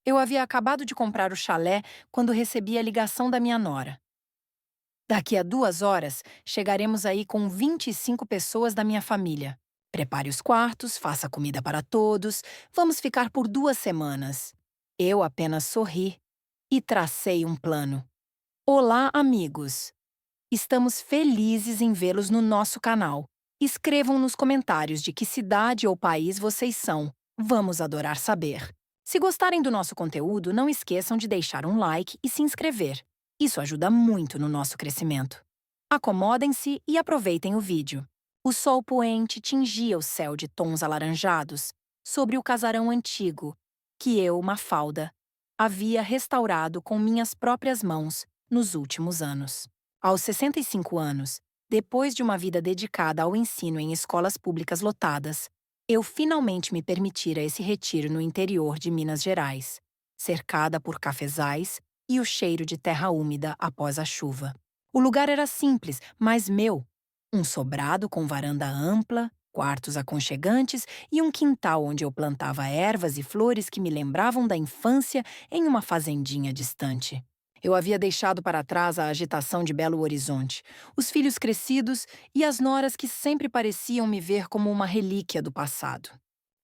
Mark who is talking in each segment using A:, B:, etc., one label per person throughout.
A: Eu havia acabado de comprar o chalé quando recebi a ligação da minha nora. Daqui a 2 horas, chegaremos aí com 25 pessoas da minha família. Prepare os quartos, faça comida para todos. Vamos ficar por 2 semanas. Eu apenas sorri e tracei um plano. Olá, amigos! Estamos felizes em vê-los no nosso canal. Escrevam nos comentários de que cidade ou país vocês são. Vamos adorar saber. Se gostarem do nosso conteúdo, não esqueçam de deixar um like e se inscrever. Isso ajuda muito no nosso crescimento. Acomodem-se e aproveitem o vídeo. O sol poente tingia o céu de tons alaranjados sobre o casarão antigo, que eu, Mafalda, havia restaurado com minhas próprias mãos nos últimos anos. Aos 65 anos, depois de uma vida dedicada ao ensino em escolas públicas lotadas, eu finalmente me permitira esse retiro no interior de Minas Gerais, cercada por cafezais e o cheiro de terra úmida após a chuva. O lugar era simples, mas meu. Um sobrado com varanda ampla, quartos aconchegantes e um quintal onde eu plantava ervas e flores que me lembravam da infância em uma fazendinha distante. Eu havia deixado para trás a agitação de Belo Horizonte, os filhos crescidos e as noras que sempre pareciam me ver como uma relíquia do passado.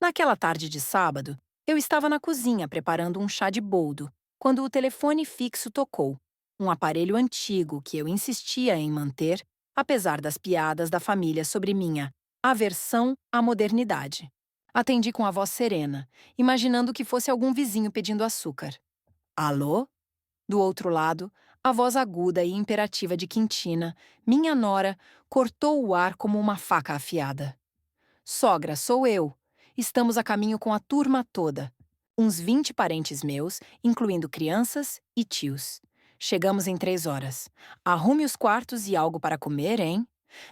A: Naquela tarde de sábado, eu estava na cozinha preparando um chá de boldo, quando o telefone fixo tocou, um aparelho antigo que eu insistia em manter, apesar das piadas da família sobre minha aversão à modernidade. Atendi com a voz serena, imaginando que fosse algum vizinho pedindo açúcar. Alô? Do outro lado, a voz aguda e imperativa de Quintina, minha nora, cortou o ar como uma faca afiada. Sogra, sou eu. Estamos a caminho com a turma toda. Uns 20 parentes meus, incluindo crianças e tios. Chegamos em 3 horas. Arrume os quartos e algo para comer, hein?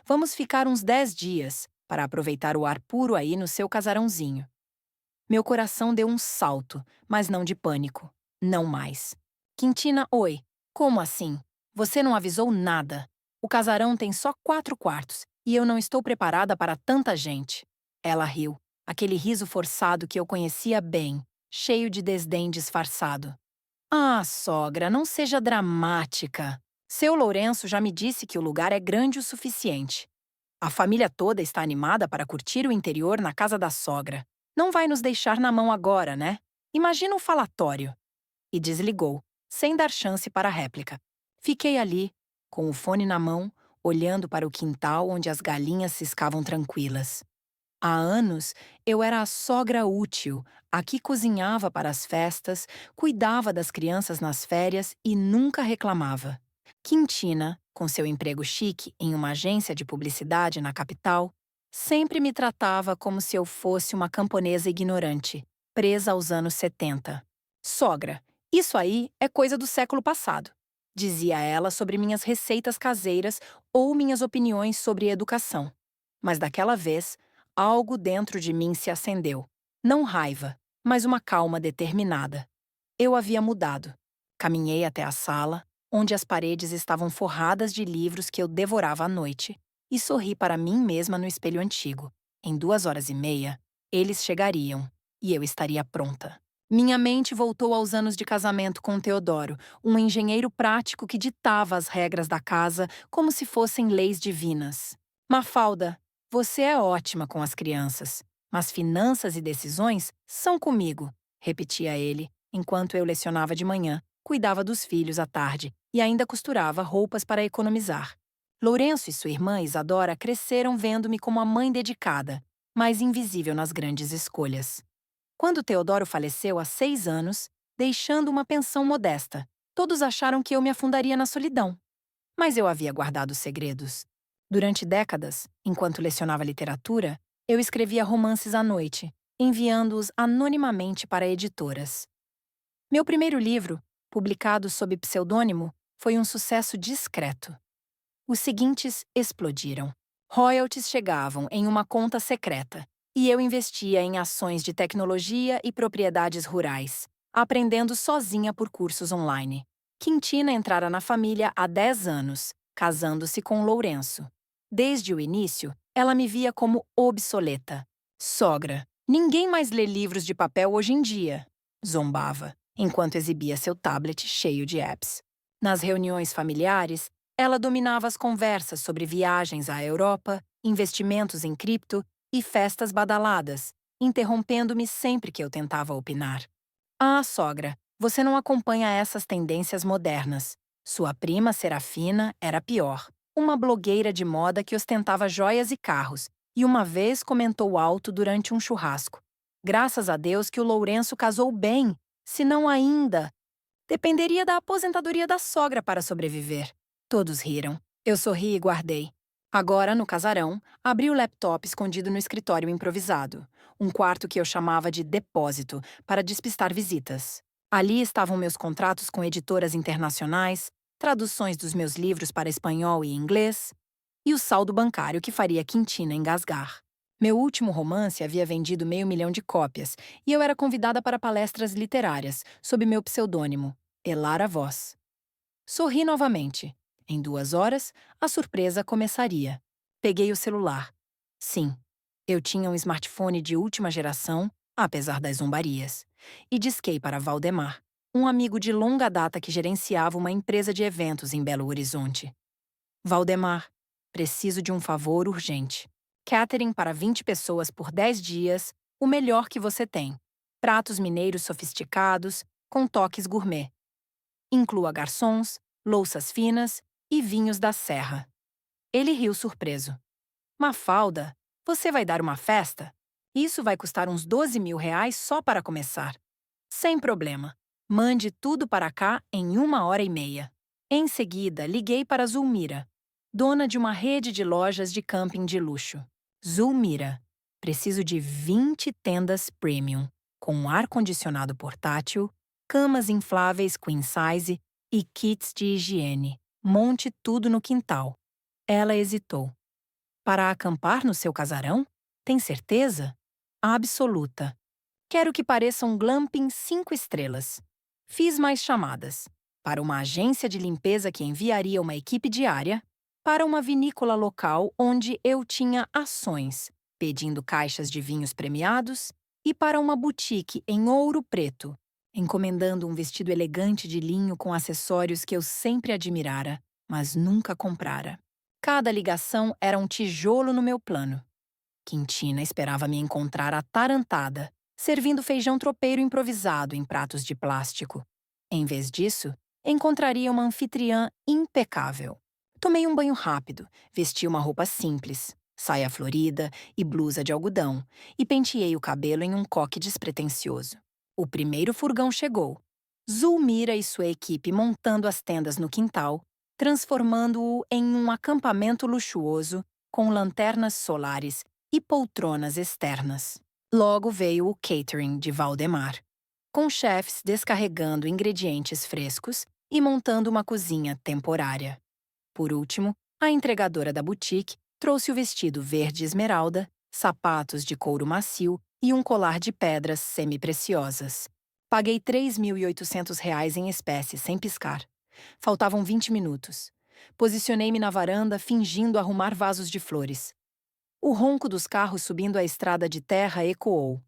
A: Vamos ficar uns 10 dias, para aproveitar o ar puro aí no seu casarãozinho. Meu coração deu um salto, mas não de pânico. Não mais. Quintina, oi. Como assim? Você não avisou nada. O casarão tem só 4 quartos e eu não estou preparada para tanta gente. Ela riu, aquele riso forçado que eu conhecia bem, cheio de desdém disfarçado. Ah, sogra, não seja dramática. Seu Lourenço já me disse que o lugar é grande o suficiente. A família toda está animada para curtir o interior na casa da sogra. Não vai nos deixar na mão agora, né? Imagina um falatório. E desligou, sem dar chance para a réplica. Fiquei ali, com o fone na mão, olhando para o quintal onde as galinhas ciscavam tranquilas. Há anos, eu era a sogra útil, a que cozinhava para as festas, cuidava das crianças nas férias e nunca reclamava. Quintina, com seu emprego chique em uma agência de publicidade na capital, sempre me tratava como se eu fosse uma camponesa ignorante, presa aos anos 70. Sogra, isso aí é coisa do século passado, dizia ela sobre minhas receitas caseiras ou minhas opiniões sobre educação. Mas daquela vez, algo dentro de mim se acendeu. Não raiva, mas uma calma determinada. Eu havia mudado. Caminhei até a sala, onde as paredes estavam forradas de livros que eu devorava à noite, e sorri para mim mesma no espelho antigo. Em 2 horas e meia, eles chegariam, e eu estaria pronta. Minha mente voltou aos anos de casamento com Teodoro, um engenheiro prático que ditava as regras da casa como se fossem leis divinas. Mafalda, você é ótima com as crianças, mas finanças e decisões são comigo, repetia ele, enquanto eu lecionava de manhã, cuidava dos filhos à tarde e ainda costurava roupas para economizar. Lourenço e sua irmã Isadora cresceram vendo-me como a mãe dedicada, mas invisível nas grandes escolhas. Quando Teodoro faleceu há 6 anos, deixando uma pensão modesta, todos acharam que eu me afundaria na solidão. Mas eu havia guardado segredos. Durante décadas, enquanto lecionava literatura, eu escrevia romances à noite, enviando-os anonimamente para editoras. Meu primeiro livro, publicado sob pseudônimo, foi um sucesso discreto. Os seguintes explodiram. Royalties chegavam em uma conta secreta, e eu investia em ações de tecnologia e propriedades rurais, aprendendo sozinha por cursos online. Quintina entrara na família há 10 anos, casando-se com Lourenço. Desde o início, ela me via como obsoleta. Sogra, ninguém mais lê livros de papel hoje em dia, zombava, enquanto exibia seu tablet cheio de apps. Nas reuniões familiares, ela dominava as conversas sobre viagens à Europa, investimentos em cripto e festas badaladas, interrompendo-me sempre que eu tentava opinar. Ah, sogra, você não acompanha essas tendências modernas. Sua prima Serafina era pior. Uma blogueira de moda que ostentava joias e carros, e uma vez comentou alto durante um churrasco. Graças a Deus que o Lourenço casou bem, se não ainda. Dependeria da aposentadoria da sogra para sobreviver. Todos riram. Eu sorri e guardei. Agora, no casarão, abri o laptop escondido no escritório improvisado, um quarto que eu chamava de depósito, para despistar visitas. Ali estavam meus contratos com editoras internacionais, traduções dos meus livros para espanhol e inglês, e o saldo bancário que faria Quintina engasgar. Meu último romance havia vendido 500.000 de cópias, e eu era convidada para palestras literárias, sob meu pseudônimo, Elara Voz. Sorri novamente. Em 2 horas, a surpresa começaria. Peguei o celular. Sim, eu tinha um smartphone de última geração, apesar das zombarias. E disquei para Valdemar, um amigo de longa data que gerenciava uma empresa de eventos em Belo Horizonte. Valdemar, preciso de um favor urgente. Catering para 20 pessoas por 10 dias, o melhor que você tem. Pratos mineiros sofisticados, com toques gourmet. Inclua garçons, louças finas e vinhos da serra. Ele riu surpreso. Mafalda, você vai dar uma festa? Isso vai custar uns 12.000 só para começar. Sem problema. Mande tudo para cá em 1 hora e meia. Em seguida, liguei para Zulmira, dona de uma rede de lojas de camping de luxo. Zulmira, preciso de 20 tendas premium, com um ar-condicionado portátil, camas infláveis queen size e kits de higiene. Monte tudo no quintal. Ela hesitou. Para acampar no seu casarão? Tem certeza? Absoluta. Quero que pareça um glamping 5 estrelas. Fiz mais chamadas. Para uma agência de limpeza que enviaria uma equipe diária, para uma vinícola local onde eu tinha ações, pedindo caixas de vinhos premiados, e para uma boutique em Ouro Preto, encomendando um vestido elegante de linho com acessórios que eu sempre admirara, mas nunca comprara. Cada ligação era um tijolo no meu plano. Quintina esperava me encontrar atarantada, servindo feijão tropeiro improvisado em pratos de plástico. Em vez disso, encontraria uma anfitriã impecável. Tomei um banho rápido, vesti uma roupa simples, saia florida e blusa de algodão, e penteei o cabelo em um coque despretensioso. O primeiro furgão chegou. Zulmira e sua equipe montando as tendas no quintal, transformando-o em um acampamento luxuoso, com lanternas solares e poltronas externas. Logo veio o catering de Valdemar, com chefes descarregando ingredientes frescos e montando uma cozinha temporária. Por último, a entregadora da boutique trouxe o vestido verde esmeralda, sapatos de couro macio e um colar de pedras semi-preciosas. Paguei R$ 3.800 em espécie sem piscar. Faltavam 20 minutos. Posicionei-me na varanda fingindo arrumar vasos de flores. O ronco dos carros subindo a estrada de terra ecoou.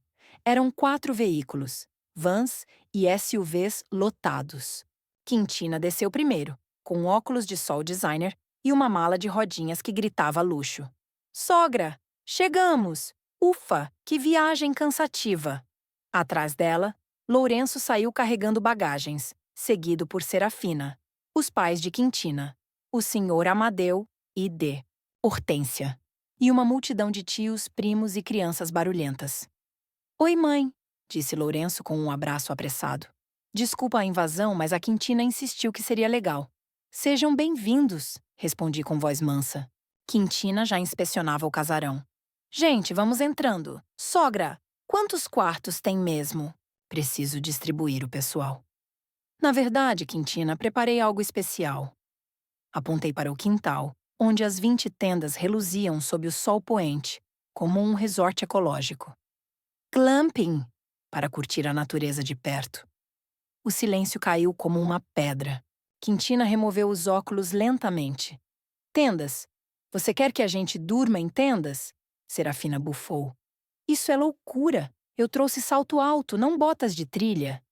A: Eram 4 veículos, vans e SUVs lotados. Quintina desceu primeiro, com óculos de sol designer e uma mala de rodinhas que gritava luxo. Sogra, chegamos! Ufa, que viagem cansativa! Atrás dela, Lourenço saiu carregando bagagens, seguido por Serafina, os pais de Quintina, o senhor Amadeu e D. Hortência, e uma multidão de tios, primos e crianças barulhentas. Oi, mãe, disse Lourenço com um abraço apressado. Desculpa a invasão, mas a Quintina insistiu que seria legal. Sejam bem-vindos, respondi com voz mansa. Quintina já inspecionava o casarão. Gente, vamos entrando. Sogra, quantos quartos tem mesmo? Preciso distribuir o pessoal. Na verdade, Quintina, preparei algo especial. Apontei para o quintal, onde as 20 tendas reluziam sob o sol poente, como um resort ecológico. Glamping! Para curtir a natureza de perto. O silêncio caiu como uma pedra. Quintina removeu os óculos lentamente. Tendas? Você quer que a gente durma em tendas? Serafina bufou. Isso é loucura! Eu trouxe salto alto, não botas de trilha.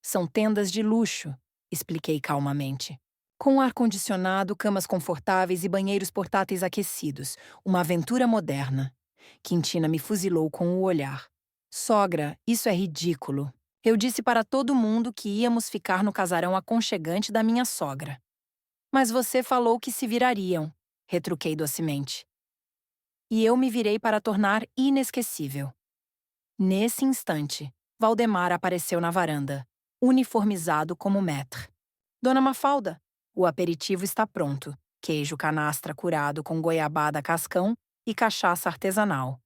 A: São tendas de luxo, expliquei calmamente. Com ar-condicionado, camas confortáveis e banheiros portáteis aquecidos. Uma aventura moderna. Quintina me fuzilou com o olhar. Sogra, isso é ridículo. Eu disse para todo mundo que íamos ficar no casarão aconchegante da minha sogra. Mas você falou que se virariam, retruquei docemente. E eu me virei para tornar inesquecível. Nesse instante, Valdemar apareceu na varanda, uniformizado como maître. Dona Mafalda, o aperitivo está pronto. Queijo canastra curado com goiabada cascão e cachaça artesanal.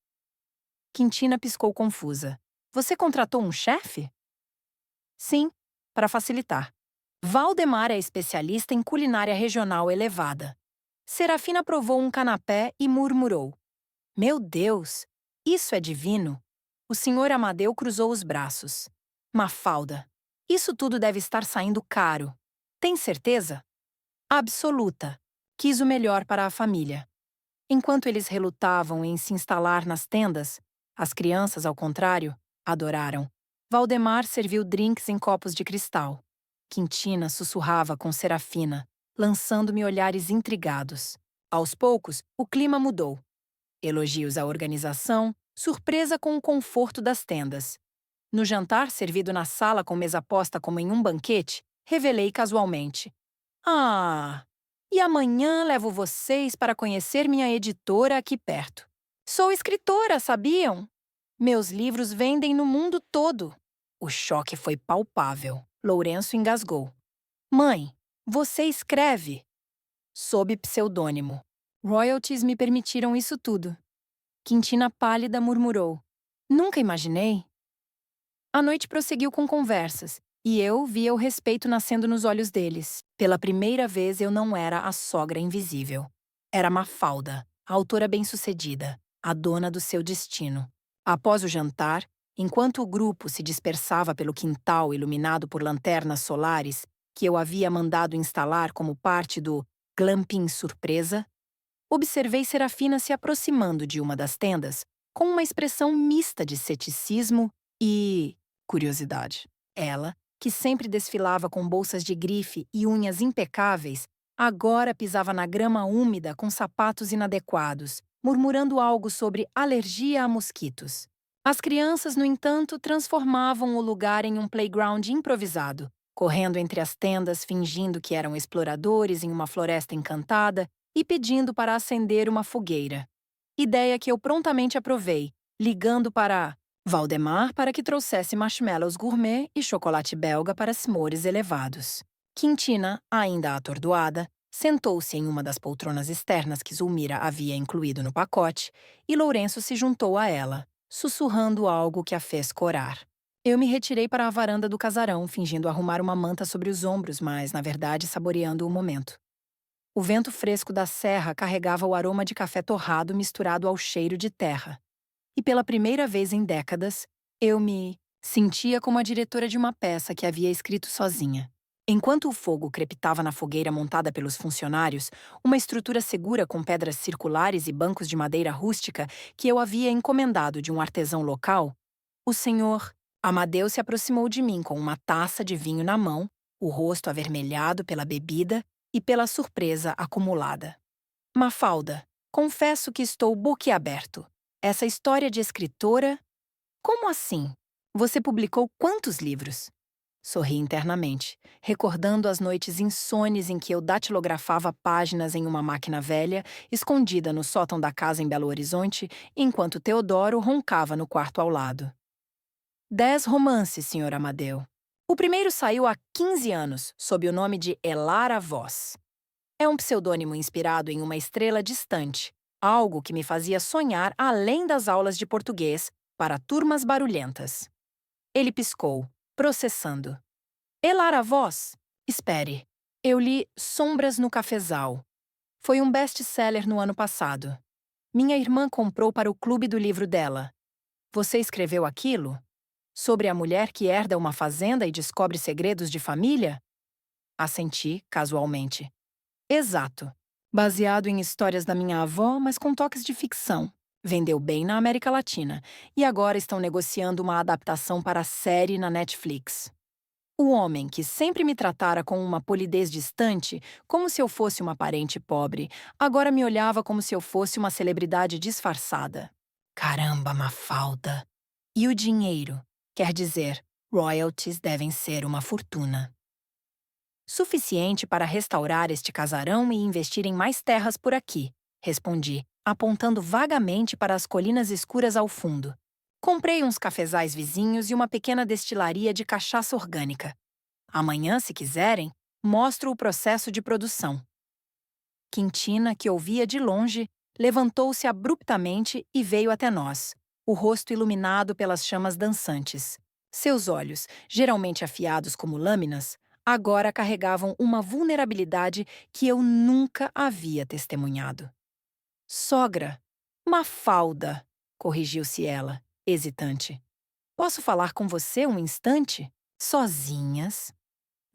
A: Quintina piscou confusa. Você contratou um chefe? Sim, para facilitar. Valdemar é especialista em culinária regional elevada. Serafina provou um canapé e murmurou. Meu Deus, isso é divino. O senhor Amadeu cruzou os braços. Mafalda, isso tudo deve estar saindo caro. Tem certeza? Absoluta. Quis o melhor para a família. Enquanto eles relutavam em se instalar nas tendas, as crianças, ao contrário, adoraram. Valdemar serviu drinks em copos de cristal. Quintina sussurrava com Serafina, lançando-me olhares intrigados. Aos poucos, o clima mudou. Elogios à organização, surpresa com o conforto das tendas. No jantar, servido na sala com mesa posta como em um banquete, revelei casualmente. Ah, e amanhã levo vocês para conhecer minha editora aqui perto. Sou escritora, sabiam? Meus livros vendem no mundo todo. O choque foi palpável. Lourenço engasgou. Mãe, você escreve? Sob pseudônimo. Royalties me permitiram isso tudo. Quintina pálida murmurou. Nunca imaginei. A noite prosseguiu com conversas, e eu via o respeito nascendo nos olhos deles. Pela primeira vez eu não era a sogra invisível. Era Mafalda, a autora bem-sucedida, a dona do seu destino. Após o jantar, enquanto o grupo se dispersava pelo quintal iluminado por lanternas solares que eu havia mandado instalar como parte do glamping surpresa, observei Serafina se aproximando de uma das tendas com uma expressão mista de ceticismo e curiosidade. Ela, que sempre desfilava com bolsas de grife e unhas impecáveis, agora pisava na grama úmida com sapatos inadequados, murmurando algo sobre alergia a mosquitos. As crianças, no entanto, transformavam o lugar em um playground improvisado, correndo entre as tendas fingindo que eram exploradores em uma floresta encantada e pedindo para acender uma fogueira. Ideia que eu prontamente aprovei, ligando para Valdemar para que trouxesse marshmallows gourmet e chocolate belga para smores elevados. Quintina, ainda atordoada, sentou-se em uma das poltronas externas que Zulmira havia incluído no pacote e Lourenço se juntou a ela, sussurrando algo que a fez corar. Eu me retirei para a varanda do casarão, fingindo arrumar uma manta sobre os ombros, mas, na verdade, saboreando o momento. O vento fresco da serra carregava o aroma de café torrado misturado ao cheiro de terra. E pela primeira vez em décadas, eu me sentia como a diretora de uma peça que havia escrito sozinha. Enquanto o fogo crepitava na fogueira montada pelos funcionários, uma estrutura segura com pedras circulares e bancos de madeira rústica que eu havia encomendado de um artesão local, o senhor Amadeu se aproximou de mim com uma taça de vinho na mão, o rosto avermelhado pela bebida e pela surpresa acumulada. Mafalda, confesso que estou boquiaberto. Essa história de escritora? Como assim? Você publicou quantos livros? Sorri internamente, recordando as noites insones em que eu datilografava páginas em uma máquina velha, escondida no sótão da casa em Belo Horizonte, enquanto Teodoro roncava no quarto ao lado. 10 romances, Sr. Amadeu. O primeiro saiu há 15 anos, sob o nome de Elara Voz. É um pseudônimo inspirado em uma estrela distante, algo que me fazia sonhar além das aulas de português para turmas barulhentas. Ele piscou, processando. Elara Voz? Espere. Eu li Sombras no Cafezal. Foi um best-seller no ano passado. Minha irmã comprou para o clube do livro dela. Você escreveu aquilo? Sobre a mulher que herda uma fazenda e descobre segredos de família? Assenti, casualmente. Exato. Baseado em histórias da minha avó, mas com toques de ficção. Vendeu bem na América Latina e agora estão negociando uma adaptação para a série na Netflix. O homem, que sempre me tratara com uma polidez distante, como se eu fosse uma parente pobre, agora me olhava como se eu fosse uma celebridade disfarçada. Caramba, Mafalda! E o dinheiro? Quer dizer, royalties devem ser uma fortuna. Suficiente para restaurar este casarão e investir em mais terras por aqui, respondi, apontando vagamente para as colinas escuras ao fundo. Comprei uns cafezais vizinhos e uma pequena destilaria de cachaça orgânica. Amanhã, se quiserem, mostro o processo de produção. Quintina, que ouvia de longe, levantou-se abruptamente e veio até nós, o rosto iluminado pelas chamas dançantes. Seus olhos, geralmente afiados como lâminas, agora carregavam uma vulnerabilidade que eu nunca havia testemunhado. Sogra, Mafalda, corrigiu-se ela, hesitante. Posso falar com você um instante? Sozinhas?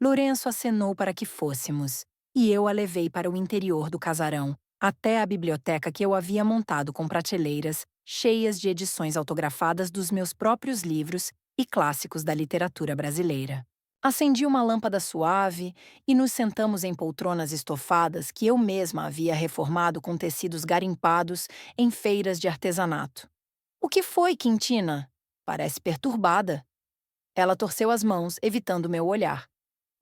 A: Lourenço acenou para que fôssemos, e eu a levei para o interior do casarão, até a biblioteca que eu havia montado com prateleiras cheias de edições autografadas dos meus próprios livros e clássicos da literatura brasileira. Acendi uma lâmpada suave e nos sentamos em poltronas estofadas que eu mesma havia reformado com tecidos garimpados em feiras de artesanato. O que foi, Quintina? Parece perturbada. Ela torceu as mãos, evitando meu olhar.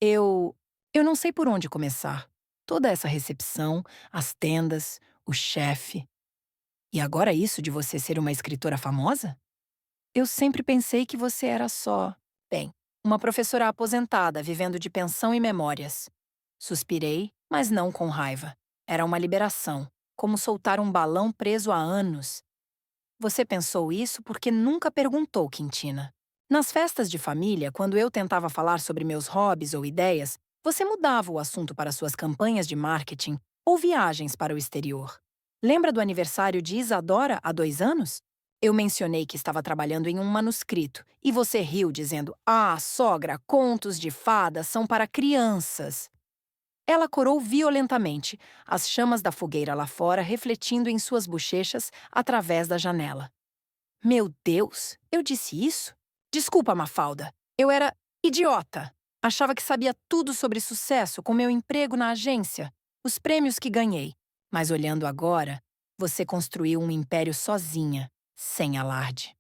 A: Eu. Eu não sei por onde começar. Toda essa recepção, as tendas, o chefe. E agora isso de você ser uma escritora famosa? Eu sempre pensei que você era só. Bem, uma professora aposentada, vivendo de pensão e memórias. Suspirei, mas não com raiva. Era uma liberação, como soltar um balão preso há anos. Você pensou isso porque nunca perguntou, Quintina. Nas festas de família, quando eu tentava falar sobre meus hobbies ou ideias, você mudava o assunto para suas campanhas de marketing ou viagens para o exterior. Lembra do aniversário de Isadora há 2 anos? Eu mencionei que estava trabalhando em um manuscrito e você riu dizendo: "Ah, sogra, contos de fadas são para crianças." Ela corou violentamente, as chamas da fogueira lá fora refletindo em suas bochechas através da janela. Meu Deus, eu disse isso? Desculpa, Mafalda. Eu era idiota. Achava que sabia tudo sobre sucesso com meu emprego na agência, os prêmios que ganhei. Mas olhando agora, você construiu um império sozinha, sem alarde.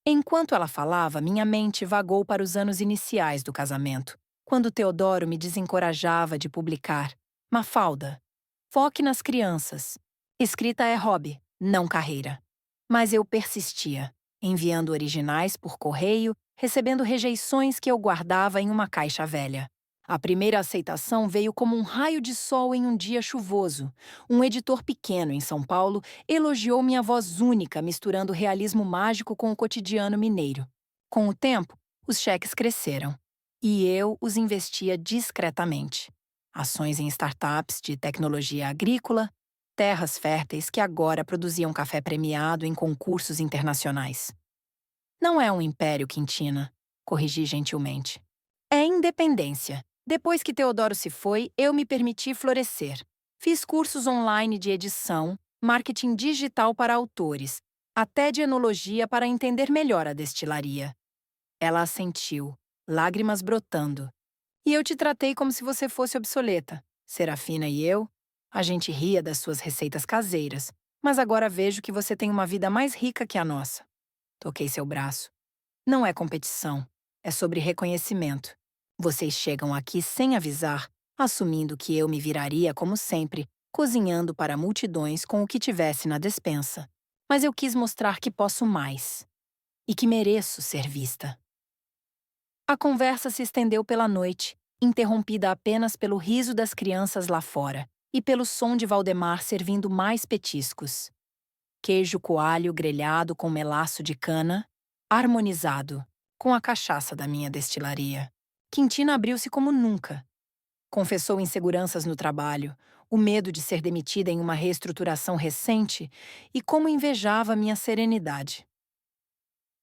A: Enquanto ela falava, minha mente vagou para os anos iniciais do casamento, quando Teodoro me desencorajava de publicar. Mafalda, foque nas crianças. Escrita é hobby, não carreira. Mas eu persistia, enviando originais por correio, recebendo rejeições que eu guardava em uma caixa velha. A primeira aceitação veio como um raio de sol em um dia chuvoso. Um editor pequeno em São Paulo elogiou minha voz única, misturando realismo mágico com o cotidiano mineiro. Com o tempo, os cheques cresceram. E eu os investia discretamente. Ações em startups de tecnologia agrícola, terras férteis que agora produziam café premiado em concursos internacionais. Não é um império, Quintina, corrigi gentilmente. É independência. Depois que Teodoro se foi, eu me permiti florescer. Fiz cursos online de edição, marketing digital para autores, até de enologia para entender melhor a destilaria. Ela assentiu, lágrimas brotando. E eu te tratei como se você fosse obsoleta. Serafina e eu, a gente ria das suas receitas caseiras, mas agora vejo que você tem uma vida mais rica que a nossa. Toquei seu braço. Não é competição, é sobre reconhecimento. Vocês chegam aqui sem avisar, assumindo que eu me viraria como sempre, cozinhando para multidões com o que tivesse na despensa. Mas eu quis mostrar que posso mais. E que mereço ser vista. A conversa se estendeu pela noite, interrompida apenas pelo riso das crianças lá fora e pelo som de Valdemar servindo mais petiscos. Queijo coalho grelhado com melaço de cana, harmonizado com a cachaça da minha destilaria. Quintina abriu-se como nunca. Confessou inseguranças no trabalho, o medo de ser demitida em uma reestruturação recente e como invejava minha serenidade.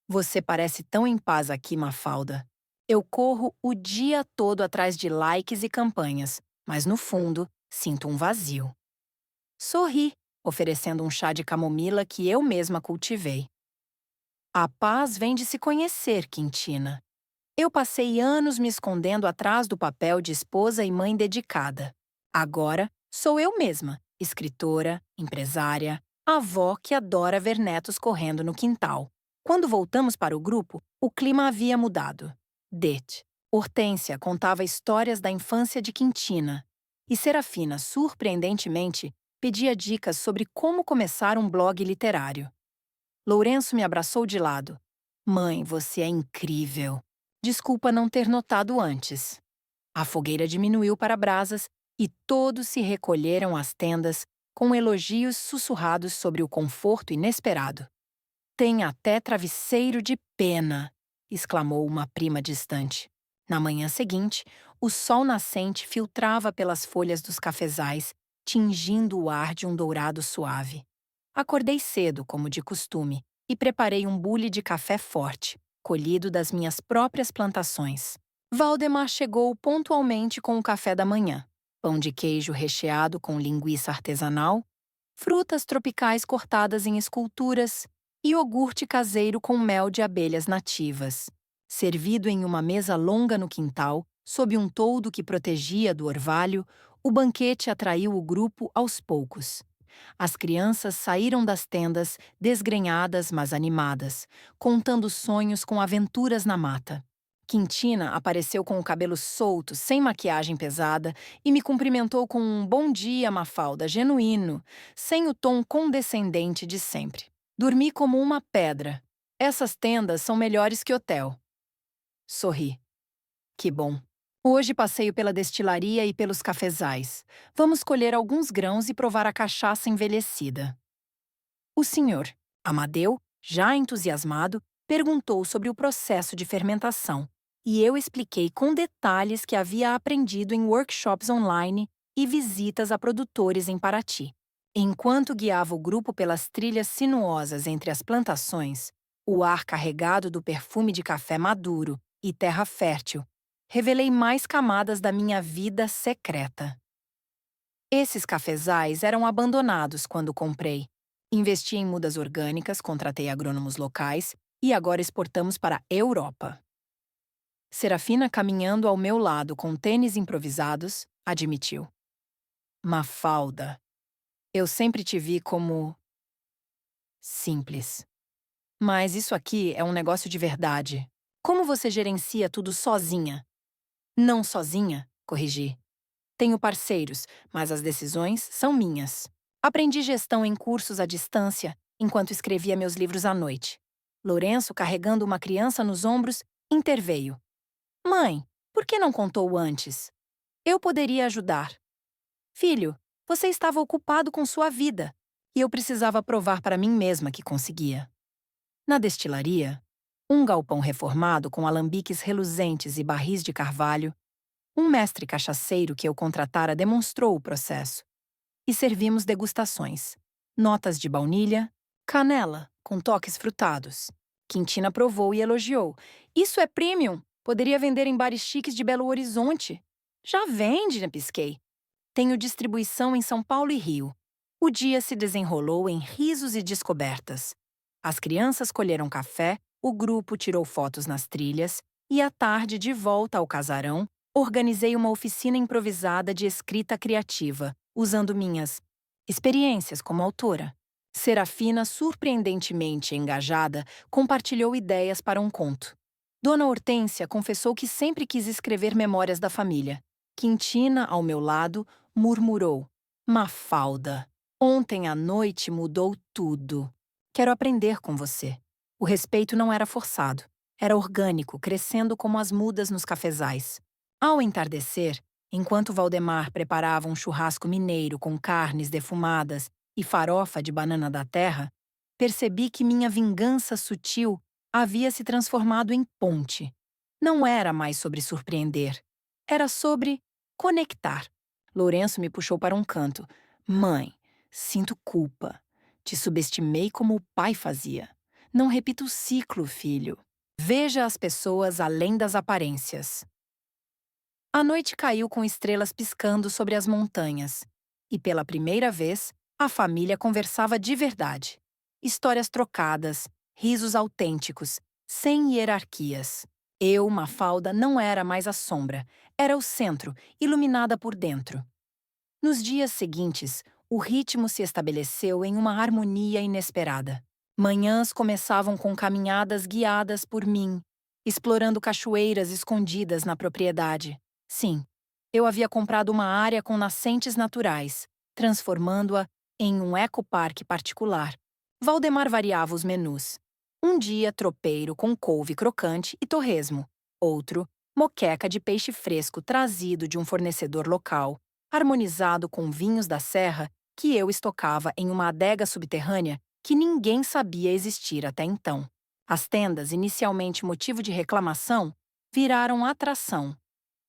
A: Você parece tão em paz aqui, Mafalda. Eu corro o dia todo atrás de likes e campanhas, mas no fundo, sinto um vazio. Sorri, oferecendo um chá de camomila que eu mesma cultivei. A paz vem de se conhecer, Quintina. Eu passei anos me escondendo atrás do papel de esposa e mãe dedicada. Agora, sou eu mesma, escritora, empresária, avó que adora ver netos correndo no quintal. Quando voltamos para o grupo, o clima havia mudado. Det. Hortência contava histórias da infância de Quintina. E Serafina, surpreendentemente, pedia dicas sobre como começar um blog literário. Lourenço me abraçou de lado. Mãe, você é incrível. Desculpa não ter notado antes. A fogueira diminuiu para brasas e todos se recolheram às tendas com elogios sussurrados sobre o conforto inesperado. Tem até travesseiro de pena, exclamou uma prima distante. Na manhã seguinte, o sol nascente filtrava pelas folhas dos cafezais, tingindo o ar de um dourado suave. Acordei cedo, como de costume, e preparei um bule de café forte, colhido das minhas próprias plantações. Valdemar chegou pontualmente com o café da manhã: pão de queijo recheado com linguiça artesanal, frutas tropicais cortadas em esculturas e iogurte caseiro com mel de abelhas nativas. Servido em uma mesa longa no quintal, sob um toldo que protegia do orvalho, o banquete atraiu o grupo aos poucos. As crianças saíram das tendas, desgrenhadas mas animadas, contando sonhos com aventuras na mata. Quintina apareceu com o cabelo solto, sem maquiagem pesada, e me cumprimentou com um bom dia, Mafalda, genuíno, sem o tom condescendente de sempre. Dormi como uma pedra. Essas tendas são melhores que hotel. Sorri. Que bom. Hoje passeio pela destilaria e pelos cafezais. Vamos colher alguns grãos e provar a cachaça envelhecida. O senhor, Amadeu, já entusiasmado, perguntou sobre o processo de fermentação, e eu expliquei com detalhes que havia aprendido em workshops online e visitas a produtores em Paraty. Enquanto guiava o grupo pelas trilhas sinuosas entre as plantações, o ar carregado do perfume de café maduro e terra fértil, revelei mais camadas da minha vida secreta. Esses cafezais eram abandonados quando comprei. Investi em mudas orgânicas, contratei agrônomos locais e agora exportamos para a Europa. Serafina, caminhando ao meu lado com tênis improvisados, admitiu: Mafalda, eu sempre te vi como simples. Mas isso aqui é um negócio de verdade. Como você gerencia tudo sozinha? Não sozinha, corrigi. Tenho parceiros, mas as decisões são minhas. Aprendi gestão em cursos à distância, enquanto escrevia meus livros à noite. Lourenço, carregando uma criança nos ombros, interveio. Mãe, por que não contou antes? Eu poderia ajudar. Filho, você estava ocupado com sua vida, e eu precisava provar para mim mesma que conseguia. Na destilaria, um galpão reformado com alambiques reluzentes e barris de carvalho, um mestre cachaceiro que eu contratara demonstrou o processo. E servimos degustações. Notas de baunilha, canela, com toques frutados. Quintina provou e elogiou. Isso é premium. Poderia vender em bares chiques de Belo Horizonte. Já vende, né? Pisquei. Tenho distribuição em São Paulo e Rio. O dia se desenrolou em risos e descobertas. As crianças colheram café, o grupo tirou fotos nas trilhas e, à tarde, de volta ao casarão, organizei uma oficina improvisada de escrita criativa, usando minhas experiências como autora. Serafina, surpreendentemente engajada, compartilhou ideias para um conto. Dona Hortência confessou que sempre quis escrever memórias da família. Quintina, ao meu lado, murmurou: Mafalda, ontem à noite mudou tudo. Quero aprender com você. O respeito não era forçado. Era orgânico, crescendo como as mudas nos cafezais. Ao entardecer, enquanto Valdemar preparava um churrasco mineiro com carnes defumadas e farofa de banana da terra, percebi que minha vingança sutil havia se transformado em ponte. Não era mais sobre surpreender. Era sobre conectar. Lourenço me puxou para um canto. Mãe, sinto culpa. Te subestimei como o pai fazia. Não repita o ciclo, filho. Veja as pessoas além das aparências. A noite caiu com estrelas piscando sobre as montanhas. E pela primeira vez, a família conversava de verdade. Histórias trocadas, risos autênticos, sem hierarquias. Mafalda, não era mais a sombra, era o centro, iluminada por dentro. Nos dias seguintes, o ritmo se estabeleceu em uma harmonia inesperada. Manhãs começavam com caminhadas guiadas por mim, explorando cachoeiras escondidas na propriedade. Sim, eu havia comprado uma área com nascentes naturais, transformando-a em um ecoparque particular. Valdemar variava os menus. Um dia, tropeiro com couve crocante e torresmo. Outro, moqueca de peixe fresco trazido de um fornecedor local, harmonizado com vinhos da serra que eu estocava em uma adega subterrânea que ninguém sabia existir até então. As tendas, inicialmente motivo de reclamação, viraram atração.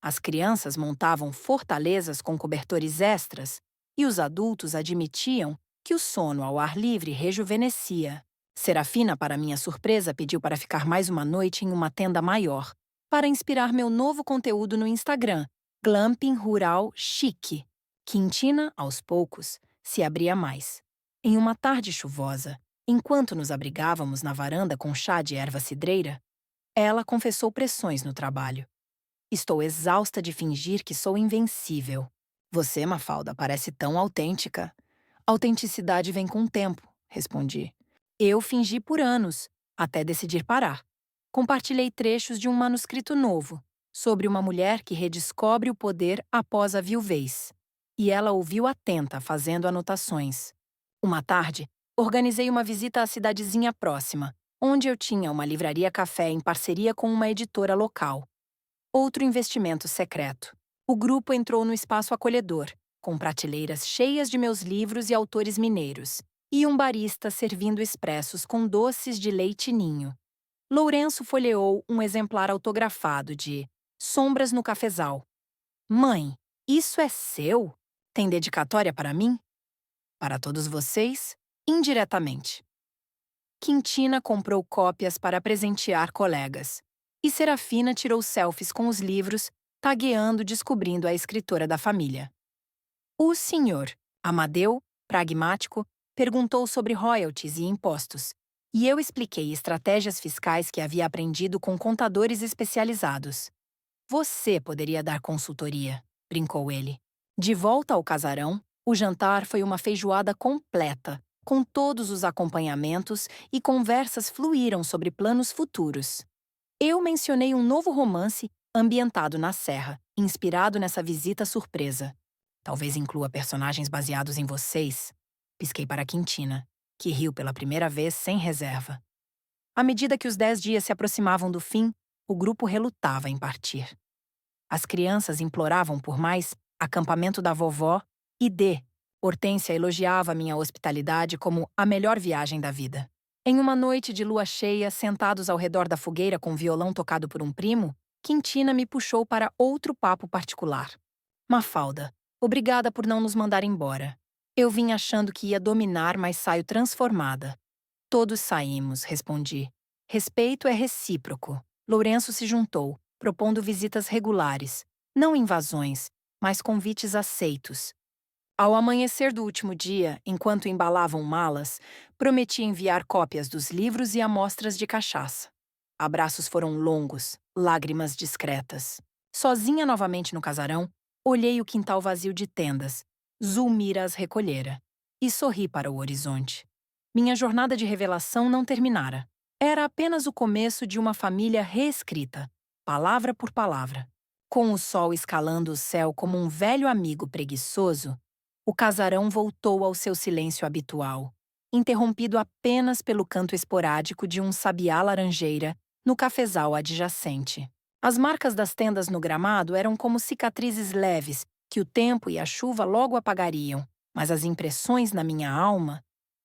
A: As crianças montavam fortalezas com cobertores extras e os adultos admitiam que o sono ao ar livre rejuvenescia. Serafina, para minha surpresa, pediu para ficar mais uma noite em uma tenda maior, para inspirar meu novo conteúdo no Instagram, Glamping Rural Chique. Quintina, aos poucos, se abria mais. Em uma tarde chuvosa, enquanto nos abrigávamos na varanda com chá de erva cidreira, ela confessou pressões no trabalho. Estou exausta de fingir que sou invencível. Você, Mafalda, parece tão autêntica. Autenticidade vem com o tempo, respondi. Eu fingi por anos, até decidir parar. Compartilhei trechos de um manuscrito novo, sobre uma mulher que redescobre o poder após a viuvez. E ela ouviu atenta, fazendo anotações. Uma tarde, organizei uma visita à cidadezinha próxima, onde eu tinha uma livraria-café em parceria com uma editora local. Outro investimento secreto. O grupo entrou no espaço acolhedor, com prateleiras cheias de meus livros e autores mineiros, e um barista servindo expressos com doces de leite ninho. Lourenço folheou um exemplar autografado de Sombras no Cafezal. Mãe, isso é seu? Tem dedicatória para mim? Para todos vocês, indiretamente. Quintina comprou cópias para presentear colegas. E Serafina tirou selfies com os livros, tagueando descobrindo a escritora da família. O senhor, Amadeu, pragmático, perguntou sobre royalties e impostos, e eu expliquei estratégias fiscais que havia aprendido com contadores especializados. Você poderia dar consultoria, brincou ele. De volta ao casarão, o jantar foi uma feijoada completa, com todos os acompanhamentos e conversas fluíram sobre planos futuros. Eu mencionei um novo romance ambientado na Serra, inspirado nessa visita surpresa. Talvez inclua personagens baseados em vocês. Pisquei para Quintina, que riu pela primeira vez sem reserva. À medida que os 10 dias se aproximavam do fim, o grupo relutava em partir. As crianças imploravam por mais acampamento da vovó e Hortência elogiava minha hospitalidade como a melhor viagem da vida. Em uma noite de lua cheia, sentados ao redor da fogueira com violão tocado por um primo, Quintina me puxou para outro papo particular. Mafalda, obrigada por não nos mandar embora. Eu vim achando que ia dominar, mas saio transformada. Todos saímos, respondi. Respeito é recíproco. Lourenço se juntou, propondo visitas regulares, não invasões, mas convites aceitos. Ao amanhecer do último dia, enquanto embalavam malas, prometi enviar cópias dos livros e amostras de cachaça. Abraços foram longos, lágrimas discretas. Sozinha novamente no casarão, olhei o quintal vazio de tendas. Zulmira as recolhera. E sorri para o horizonte. Minha jornada de revelação não terminara. Era apenas o começo de uma família reescrita, palavra por palavra. Com o sol escalando o céu como um velho amigo preguiçoso, o casarão voltou ao seu silêncio habitual, interrompido apenas pelo canto esporádico de um sabiá laranjeira no cafezal adjacente. As marcas das tendas no gramado eram como cicatrizes leves que o tempo e a chuva logo apagariam, mas as impressões na minha alma,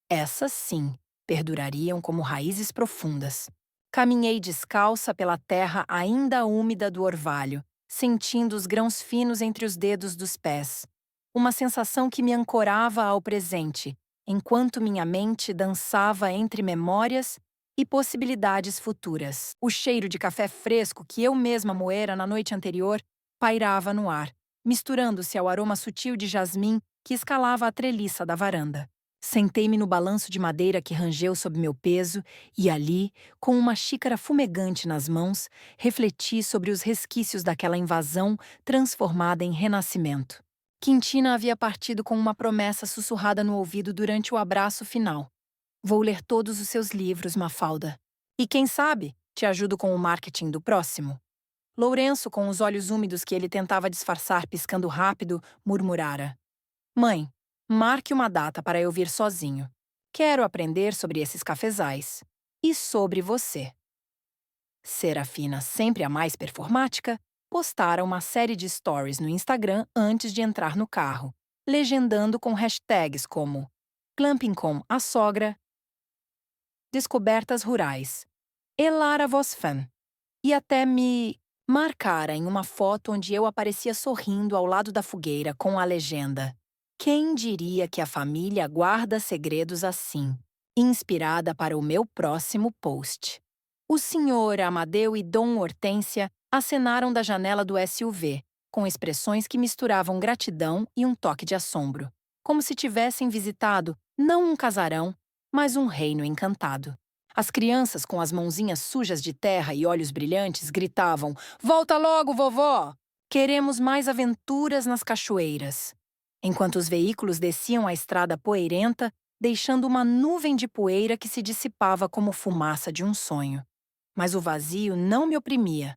A: essas sim, perdurariam como raízes profundas. Caminhei descalça pela terra ainda úmida do orvalho, sentindo os grãos finos entre os dedos dos pés. Uma sensação que me ancorava ao presente, enquanto minha mente dançava entre memórias e possibilidades futuras. O cheiro de café fresco que eu mesma moera na noite anterior pairava no ar, misturando-se ao aroma sutil de jasmim que escalava a treliça da varanda. Sentei-me no balanço de madeira que rangeu sob meu peso e ali, com uma xícara fumegante nas mãos, refleti sobre os resquícios daquela invasão transformada em renascimento. Quintina havia partido com uma promessa sussurrada no ouvido durante o abraço final. Vou ler todos os seus livros, Mafalda. E quem sabe, te ajudo com o marketing do próximo. Lourenço, com os olhos úmidos que ele tentava disfarçar piscando rápido, murmurara. Mãe, marque uma data para eu vir sozinho. Quero aprender sobre esses cafezais. E sobre você. Serafina, sempre a mais performática, postara uma série de stories no Instagram antes de entrar no carro, legendando com hashtags como Glamping com a sogra, Descobertas rurais, Elara vos fan, e até me marcara em uma foto onde eu aparecia sorrindo ao lado da fogueira com a legenda Quem diria que a família guarda segredos assim? Inspirada para o meu próximo post. O senhor Amadeu e Dom Hortência acenaram da janela do SUV, com expressões que misturavam gratidão e um toque de assombro, como se tivessem visitado não um casarão, mas um reino encantado. As crianças, com as mãozinhas sujas de terra e olhos brilhantes, gritavam: Volta logo, vovó! Queremos mais aventuras nas cachoeiras. Enquanto os veículos desciam a estrada poeirenta, deixando uma nuvem de poeira que se dissipava como fumaça de um sonho. Mas o vazio não me oprimia.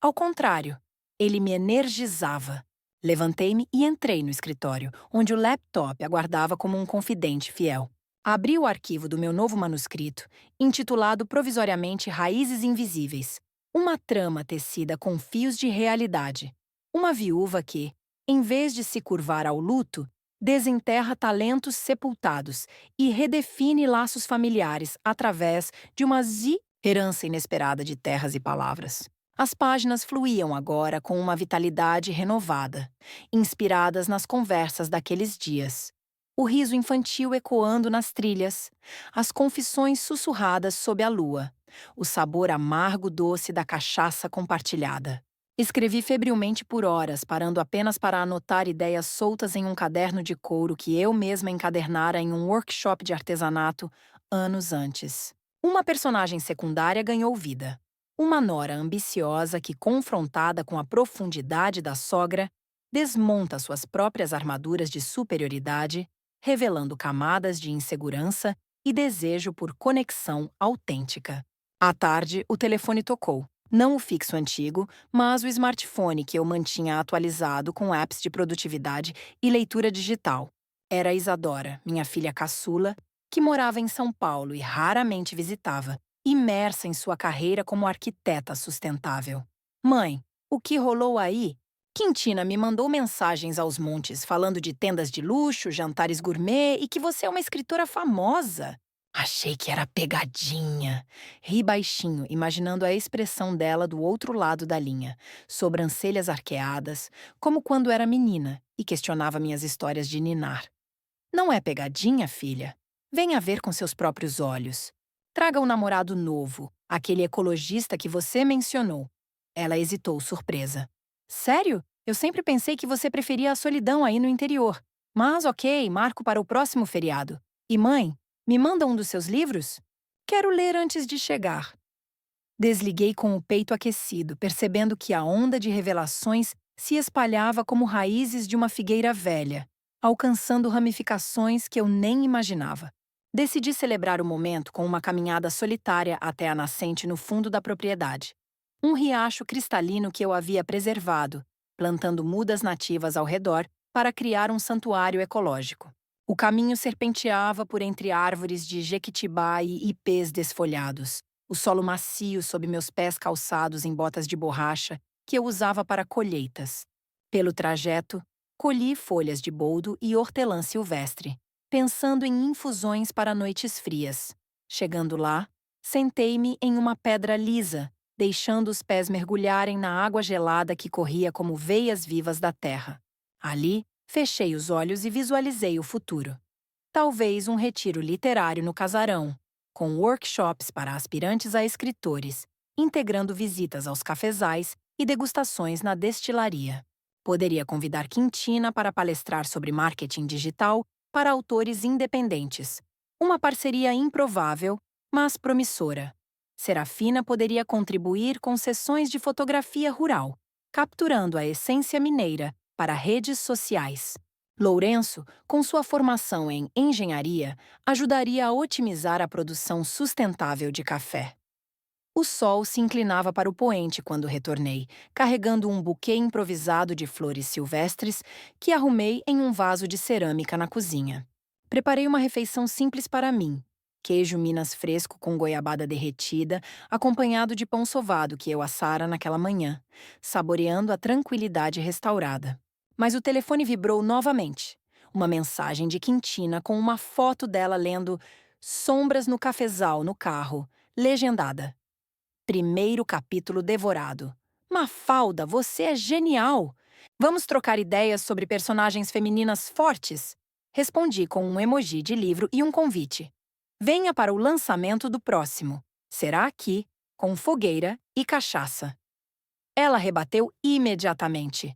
A: Ao contrário, ele me energizava. Levantei-me e entrei no escritório, onde o laptop aguardava como um confidente fiel. Abri o arquivo do meu novo manuscrito, intitulado provisoriamente Raízes Invisíveis, uma trama tecida com fios de realidade. Uma viúva que, em vez de se curvar ao luto, desenterra talentos sepultados e redefine laços familiares através de uma herança inesperada de terras e palavras. As páginas fluíam agora com uma vitalidade renovada, inspiradas nas conversas daqueles dias. O riso infantil ecoando nas trilhas, as confissões sussurradas sob a lua, o sabor amargo-doce da cachaça compartilhada. Escrevi febrilmente por horas, parando apenas para anotar ideias soltas em um caderno de couro que eu mesma encadernara em um workshop de artesanato anos antes. Uma personagem secundária ganhou vida. Uma nora ambiciosa que, confrontada com a profundidade da sogra, desmonta suas próprias armaduras de superioridade, revelando camadas de insegurança e desejo por conexão autêntica. À tarde, o telefone tocou. Não o fixo antigo, mas o smartphone que eu mantinha atualizado com apps de produtividade e leitura digital. Era Isadora, minha filha caçula, que morava em São Paulo e raramente visitava, imersa em sua carreira como arquiteta sustentável. Mãe, o que rolou aí? Quintina me mandou mensagens aos montes falando de tendas de luxo, jantares gourmet e que você é uma escritora famosa. Achei que era pegadinha. Ri baixinho, imaginando a expressão dela do outro lado da linha, sobrancelhas arqueadas, como quando era menina e questionava minhas histórias de ninar. Não é pegadinha, filha. Venha ver com seus próprios olhos. Traga um namorado novo, aquele ecologista que você mencionou. Ela hesitou, surpresa. Sério? Eu sempre pensei que você preferia a solidão aí no interior. Mas ok, marco para o próximo feriado. E mãe, me manda um dos seus livros? Quero ler antes de chegar. Desliguei com o peito aquecido, percebendo que a onda de revelações se espalhava como raízes de uma figueira velha, alcançando ramificações que eu nem imaginava. Decidi celebrar o momento com uma caminhada solitária até a nascente no fundo da propriedade. Um riacho cristalino que eu havia preservado, plantando mudas nativas ao redor para criar um santuário ecológico. O caminho serpenteava por entre árvores de jequitibá e ipês desfolhados, o solo macio sob meus pés calçados em botas de borracha que eu usava para colheitas. Pelo trajeto, colhi folhas de boldo e hortelã silvestre, pensando em infusões para noites frias. Chegando lá, sentei-me em uma pedra lisa, deixando os pés mergulharem na água gelada que corria como veias vivas da terra. Ali, fechei os olhos e visualizei o futuro. Talvez um retiro literário no casarão, com workshops para aspirantes a escritores, integrando visitas aos cafezais e degustações na destilaria. Poderia convidar Quintina para palestrar sobre marketing digital para autores independentes. Uma parceria improvável, mas promissora. Serafina poderia contribuir com sessões de fotografia rural, capturando a essência mineira para redes sociais. Lourenço, com sua formação em engenharia, ajudaria a otimizar a produção sustentável de café. O sol se inclinava para o poente quando retornei, carregando um buquê improvisado de flores silvestres que arrumei em um vaso de cerâmica na cozinha. Preparei uma refeição simples para mim. Queijo Minas fresco com goiabada derretida, acompanhado de pão sovado que eu assara naquela manhã, saboreando a tranquilidade restaurada. Mas o telefone vibrou novamente. Uma mensagem de Quintina com uma foto dela lendo Sombras no cafezal no carro, legendada. Primeiro capítulo devorado. Mafalda, você é genial! Vamos trocar ideias sobre personagens femininas fortes? Respondi com um emoji de livro e um convite. Venha para o lançamento do próximo. Será aqui, com fogueira e cachaça. Ela rebateu imediatamente.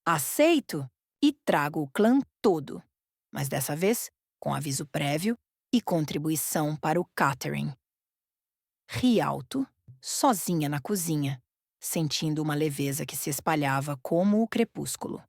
A: Aceito e trago o clã todo. Mas dessa vez, com aviso prévio e contribuição para o catering. Ri alto, sozinha na cozinha, sentindo uma leveza que se espalhava como o crepúsculo.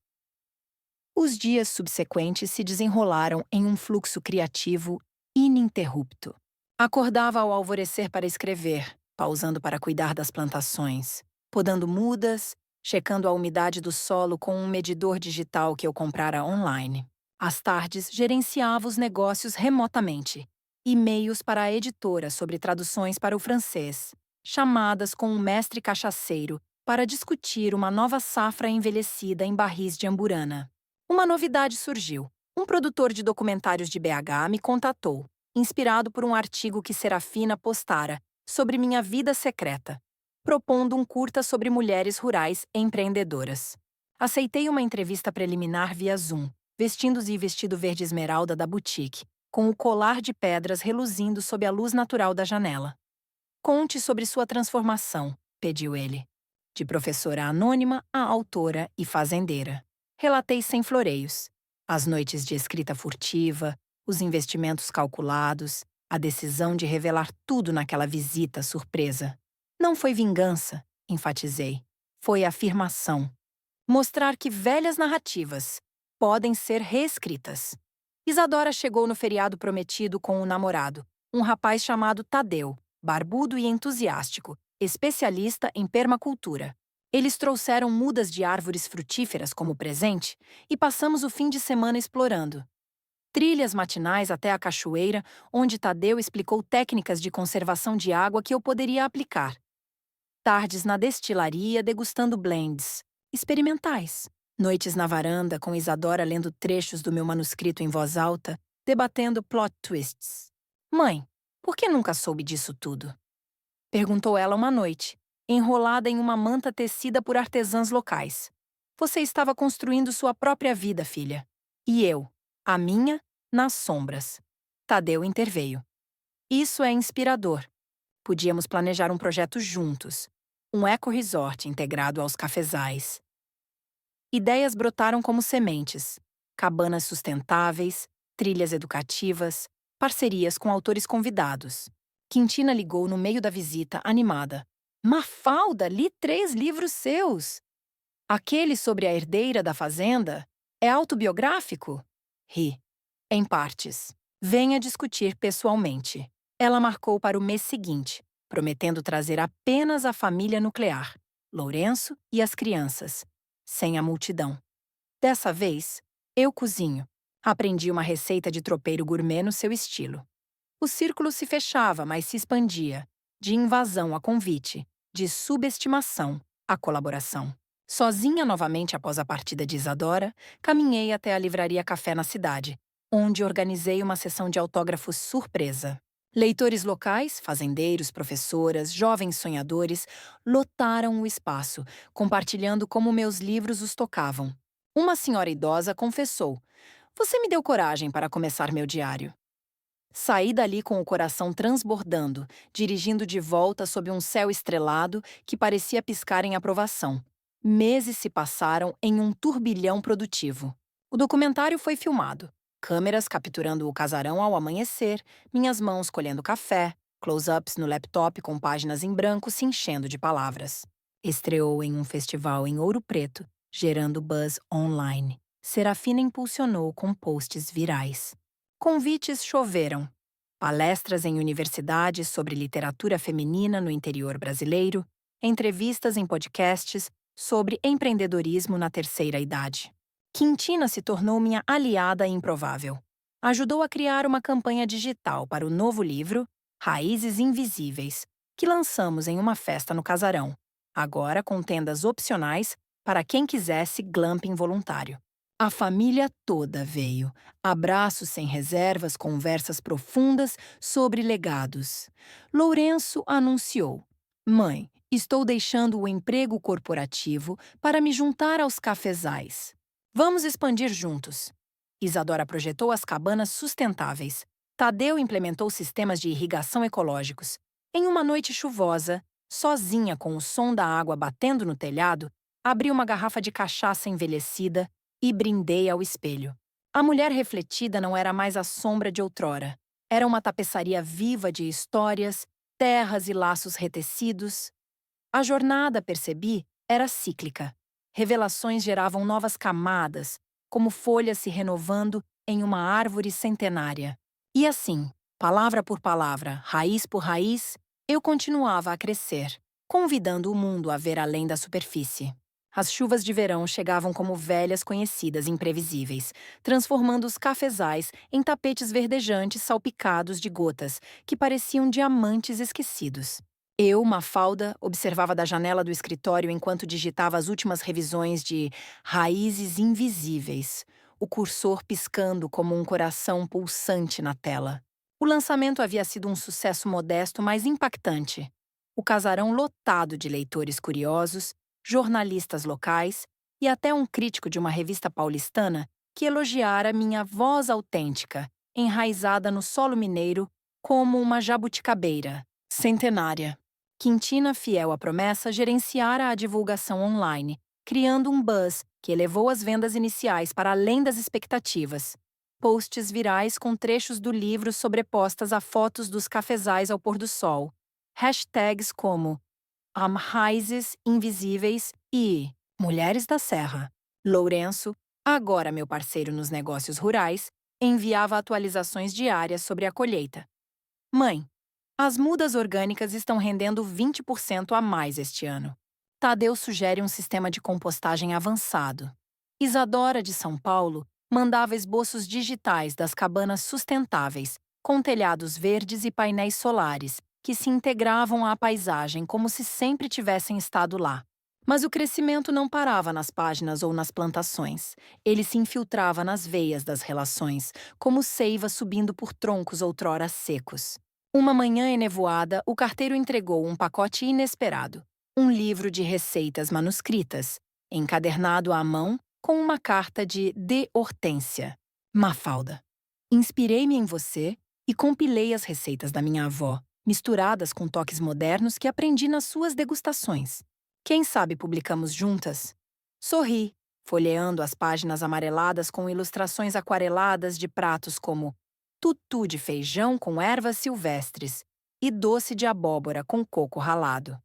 A: Os dias subsequentes se desenrolaram em um fluxo criativo ininterrupto. Acordava ao alvorecer para escrever, pausando para cuidar das plantações, podando mudas, checando a umidade do solo com um medidor digital que eu comprara online. Às tardes, gerenciava os negócios remotamente. E-mails para a editora sobre traduções para o francês. Chamadas com um mestre cachaceiro para discutir uma nova safra envelhecida em barris de amburana. Uma novidade surgiu. Um produtor de documentários de BH me contatou, inspirado por um artigo que Serafina postara sobre minha vida secreta, propondo um curta sobre mulheres rurais empreendedoras. Aceitei uma entrevista preliminar via Zoom, vestindo-se vestido verde esmeralda da boutique, com o colar de pedras reluzindo sob a luz natural da janela. Conte sobre sua transformação, pediu ele. De professora anônima a autora e fazendeira. Relatei sem floreios. As noites de escrita furtiva, os investimentos calculados, a decisão de revelar tudo naquela visita surpresa. Não foi vingança, enfatizei. Foi afirmação. Mostrar que velhas narrativas podem ser reescritas. Isadora chegou no feriado prometido com um namorado, um rapaz chamado Tadeu, barbudo e entusiástico, especialista em permacultura. Eles trouxeram mudas de árvores frutíferas como presente e passamos o fim de semana explorando. Trilhas matinais até a cachoeira, onde Tadeu explicou técnicas de conservação de água que eu poderia aplicar. Tardes na destilaria degustando blends experimentais. Noites na varanda com Isadora lendo trechos do meu manuscrito em voz alta, debatendo plot twists. Mãe, por que nunca soube disso tudo? Perguntou ela uma noite, enrolada em uma manta tecida por artesãs locais. Você estava construindo sua própria vida, filha. E eu, a minha, nas sombras. Tadeu interveio. Isso é inspirador. Podíamos planejar um projeto juntos. Um eco-resort integrado aos cafezais. Ideias brotaram como sementes. Cabanas sustentáveis, trilhas educativas, parcerias com autores convidados. Quintina ligou no meio da visita, animada. Mafalda, li 3 livros seus! Aquele sobre a herdeira da fazenda é autobiográfico? Ri. Em partes. Venha discutir pessoalmente. Ela marcou para o mês seguinte, prometendo trazer apenas a família nuclear, Lourenço e as crianças, sem a multidão. Dessa vez, eu cozinho. Aprendi uma receita de tropeiro gourmet no seu estilo. O círculo se fechava, mas se expandia, de invasão a convite, de subestimação a colaboração. Sozinha novamente após a partida de Isadora, caminhei até a livraria Café na cidade, onde organizei uma sessão de autógrafos surpresa. Leitores locais, fazendeiros, professoras, jovens sonhadores, lotaram o espaço, compartilhando como meus livros os tocavam. Uma senhora idosa confessou: "Você me deu coragem para começar meu diário." Saí dali com o coração transbordando, dirigindo de volta sob um céu estrelado que parecia piscar em aprovação. Meses se passaram em um turbilhão produtivo. O documentário foi filmado. Câmeras capturando o casarão ao amanhecer, minhas mãos colhendo café, close-ups no laptop com páginas em branco se enchendo de palavras. Estreou em um festival em Ouro Preto, gerando buzz online. Serafina impulsionou com posts virais. Convites choveram. Palestras em universidades sobre literatura feminina no interior brasileiro, entrevistas em podcasts sobre empreendedorismo na terceira idade. Quintina se tornou minha aliada improvável. Ajudou a criar uma campanha digital para o novo livro, Raízes Invisíveis, que lançamos em uma festa no casarão, agora com tendas opcionais para quem quisesse glamping voluntário. A família toda veio. Abraços sem reservas, conversas profundas sobre legados. Lourenço anunciou: Mãe, estou deixando o emprego corporativo para me juntar aos cafezais. Vamos expandir juntos. Isadora projetou as cabanas sustentáveis. Tadeu implementou sistemas de irrigação ecológicos. Em uma noite chuvosa, sozinha com o som da água batendo no telhado, abri uma garrafa de cachaça envelhecida e brindei ao espelho. A mulher refletida não era mais a sombra de outrora. Era uma tapeçaria viva de histórias, terras e laços retecidos. A jornada, percebi, era cíclica. Revelações geravam novas camadas, como folhas se renovando em uma árvore centenária. E assim, palavra por palavra, raiz por raiz, eu continuava a crescer, convidando o mundo a ver além da superfície. As chuvas de verão chegavam como velhas conhecidas imprevisíveis, transformando os cafezais em tapetes verdejantes salpicados de gotas que pareciam diamantes esquecidos. Eu, Mafalda, observava da janela do escritório enquanto digitava as últimas revisões de Raízes Invisíveis, o cursor piscando como um coração pulsante na tela. O lançamento havia sido um sucesso modesto, mas impactante. O casarão lotado de leitores curiosos, jornalistas locais e até um crítico de uma revista paulistana que elogiara minha voz autêntica, enraizada no solo mineiro como uma jabuticabeira, centenária. Quintina, fiel à promessa, gerenciara a divulgação online, criando um buzz que elevou as vendas iniciais para além das expectativas. Posts virais com trechos do livro sobrepostas a fotos dos cafezais ao pôr do sol. Hashtags como Raízes Invisíveis e Mulheres da Serra. Lourenço, agora meu parceiro nos negócios rurais, enviava atualizações diárias sobre a colheita. Mãe, as mudas orgânicas estão rendendo 20% a mais este ano. Tadeu sugere um sistema de compostagem avançado. Isadora, de São Paulo, mandava esboços digitais das cabanas sustentáveis, com telhados verdes e painéis solares, que se integravam à paisagem como se sempre tivessem estado lá. Mas o crescimento não parava nas páginas ou nas plantações. Ele se infiltrava nas veias das relações, como seiva subindo por troncos outrora secos. Uma manhã enevoada, o carteiro entregou um pacote inesperado. Um livro de receitas manuscritas, encadernado à mão, com uma carta de Hortência. Mafalda. Inspirei-me em você e compilei as receitas da minha avó, misturadas com toques modernos que aprendi nas suas degustações. Quem sabe publicamos juntas? Sorri, folheando as páginas amareladas com ilustrações aquareladas de pratos como tutu de feijão com ervas silvestres e doce de abóbora com coco ralado.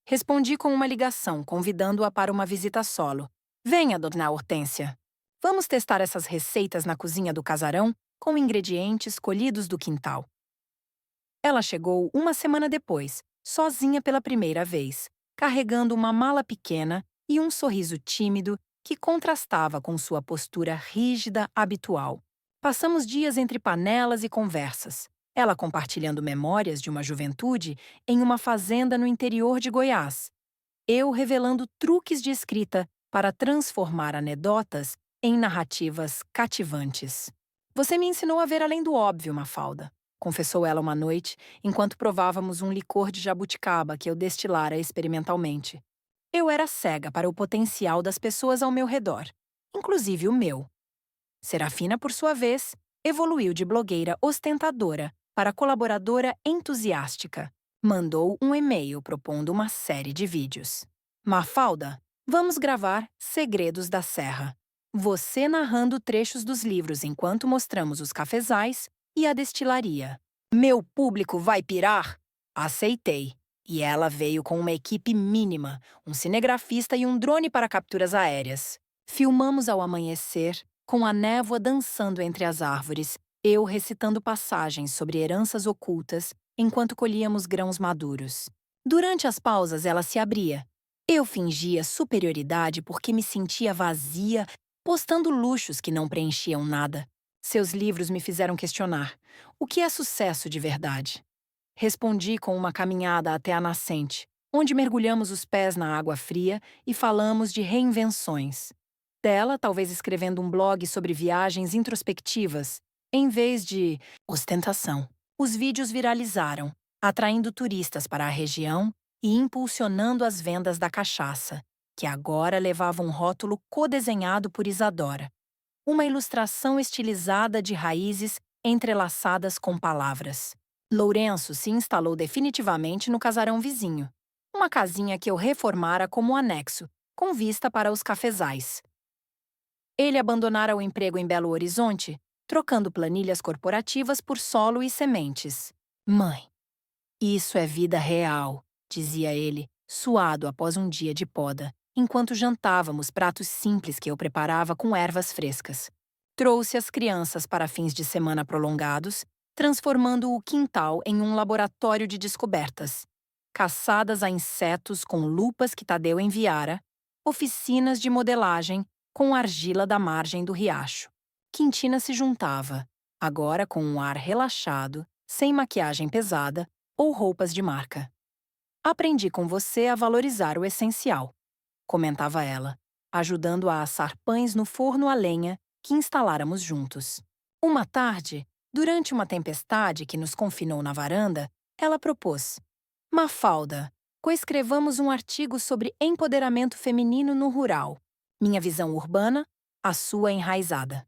A: Respondi com uma ligação, convidando-a para uma visita solo. Venha, dona Hortência. Vamos testar essas receitas na cozinha do casarão com ingredientes colhidos do quintal. Ela chegou uma semana depois, sozinha pela primeira vez, carregando uma mala pequena e um sorriso tímido que contrastava com sua postura rígida habitual. Passamos dias entre panelas e conversas, ela compartilhando memórias de uma juventude em uma fazenda no interior de Goiás, eu revelando truques de escrita para transformar anedotas em narrativas cativantes. Você me ensinou a ver além do óbvio, Mafalda, confessou ela uma noite, enquanto provávamos um licor de jabuticaba que eu destilara experimentalmente. Eu era cega para o potencial das pessoas ao meu redor, inclusive o meu. Serafina, por sua vez, evoluiu de blogueira ostentadora para colaboradora entusiástica. Mandou um e-mail propondo uma série de vídeos. Mafalda, vamos gravar Segredos da Serra. Você narrando trechos dos livros enquanto mostramos os cafezais e a destilaria. Meu público vai pirar? Aceitei. E ela veio com uma equipe mínima, um cinegrafista e um drone para capturas aéreas. Filmamos ao amanhecer, com a névoa dançando entre as árvores, eu recitando passagens sobre heranças ocultas enquanto colhíamos grãos maduros. Durante as pausas, ela se abria. Eu fingia superioridade porque me sentia vazia, postando luxos que não preenchiam nada. Seus livros me fizeram questionar: o que é sucesso de verdade? Respondi com uma caminhada até a nascente, onde mergulhamos os pés na água fria e falamos de reinvenções. Dela, talvez escrevendo um blog sobre viagens introspectivas, em vez de ostentação. Os vídeos viralizaram, atraindo turistas para a região e impulsionando as vendas da cachaça, que agora levava um rótulo codesenhado por Isadora. Uma ilustração estilizada de raízes entrelaçadas com palavras. Lourenço se instalou definitivamente no casarão vizinho, uma casinha que eu reformara como anexo, com vista para os cafezais. Ele abandonara o emprego em Belo Horizonte, trocando planilhas corporativas por solo e sementes. Mãe, isso é vida real, dizia ele, suado após um dia de poda, enquanto jantávamos pratos simples que eu preparava com ervas frescas. Trouxe as crianças para fins de semana prolongados, transformando o quintal em um laboratório de descobertas. Caçadas a insetos com lupas que Tadeu enviara, oficinas de modelagem com argila da margem do riacho. Quintina se juntava, agora com um ar relaxado, sem maquiagem pesada ou roupas de marca. Aprendi com você a valorizar o essencial, comentava ela, ajudando a assar pães no forno a lenha que instaláramos juntos. Uma tarde, durante uma tempestade que nos confinou na varanda, ela propôs: Mafalda, coescrevamos um artigo sobre empoderamento feminino no rural. Minha visão urbana, a sua enraizada.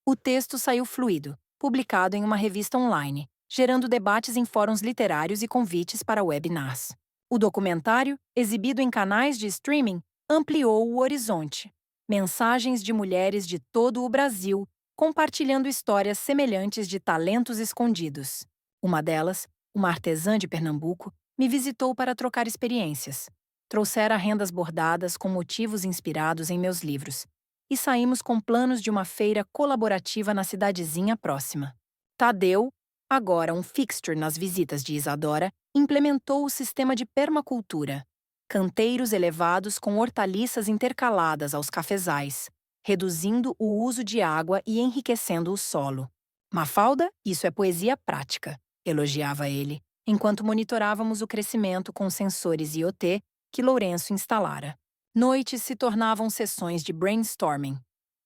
A: O texto saiu fluido, publicado em uma revista online, gerando debates em fóruns literários e convites para webinars. O documentário, exibido em canais de streaming, ampliou o horizonte. Mensagens de mulheres de todo o Brasil, compartilhando histórias semelhantes de talentos escondidos. Uma delas, uma artesã de Pernambuco, me visitou para trocar experiências. Trouxera rendas bordadas com motivos inspirados em meus livros, e saímos com planos de uma feira colaborativa na cidadezinha próxima. Tadeu, agora um fixture nas visitas de Isadora, implementou o sistema de permacultura. Canteiros elevados com hortaliças intercaladas aos cafezais, reduzindo o uso de água e enriquecendo o solo. Mafalda, isso é poesia prática, elogiava ele, enquanto monitorávamos o crescimento com sensores IoT que Lourenço instalara. Noites se tornavam sessões de brainstorming.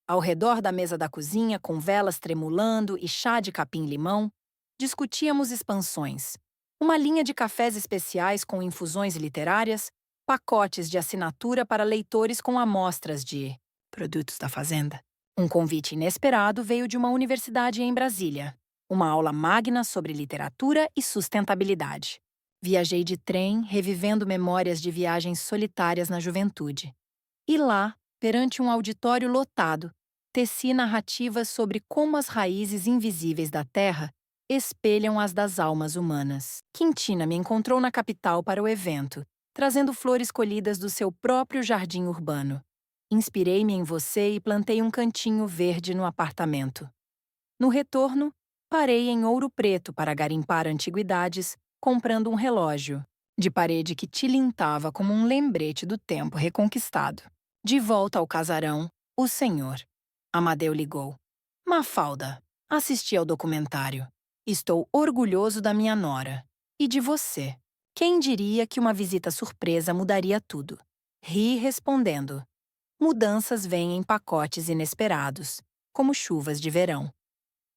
A: Ao redor da mesa da cozinha, com velas tremulando e chá de capim-limão, discutíamos expansões. Uma linha de cafés especiais com infusões literárias, pacotes de assinatura para leitores com amostras de produtos da fazenda. Um convite inesperado veio de uma universidade em Brasília. Uma aula magna sobre literatura e sustentabilidade. Viajei de trem, revivendo memórias de viagens solitárias na juventude. E lá, perante um auditório lotado, teci narrativas sobre como as raízes invisíveis da terra espelham as das almas humanas. Quintina me encontrou na capital para o evento, trazendo flores colhidas do seu próprio jardim urbano. Inspirei-me em você e plantei um cantinho verde no apartamento. No retorno, parei em Ouro Preto para garimpar antiguidades, comprando um relógio, de parede que tilintava como um lembrete do tempo reconquistado. De volta ao casarão, o senhor. Amadeu ligou. Mafalda, assisti ao documentário. Estou orgulhoso da minha nora. E de você. Quem diria que uma visita surpresa mudaria tudo? Ri respondendo. Mudanças vêm em pacotes inesperados, como chuvas de verão.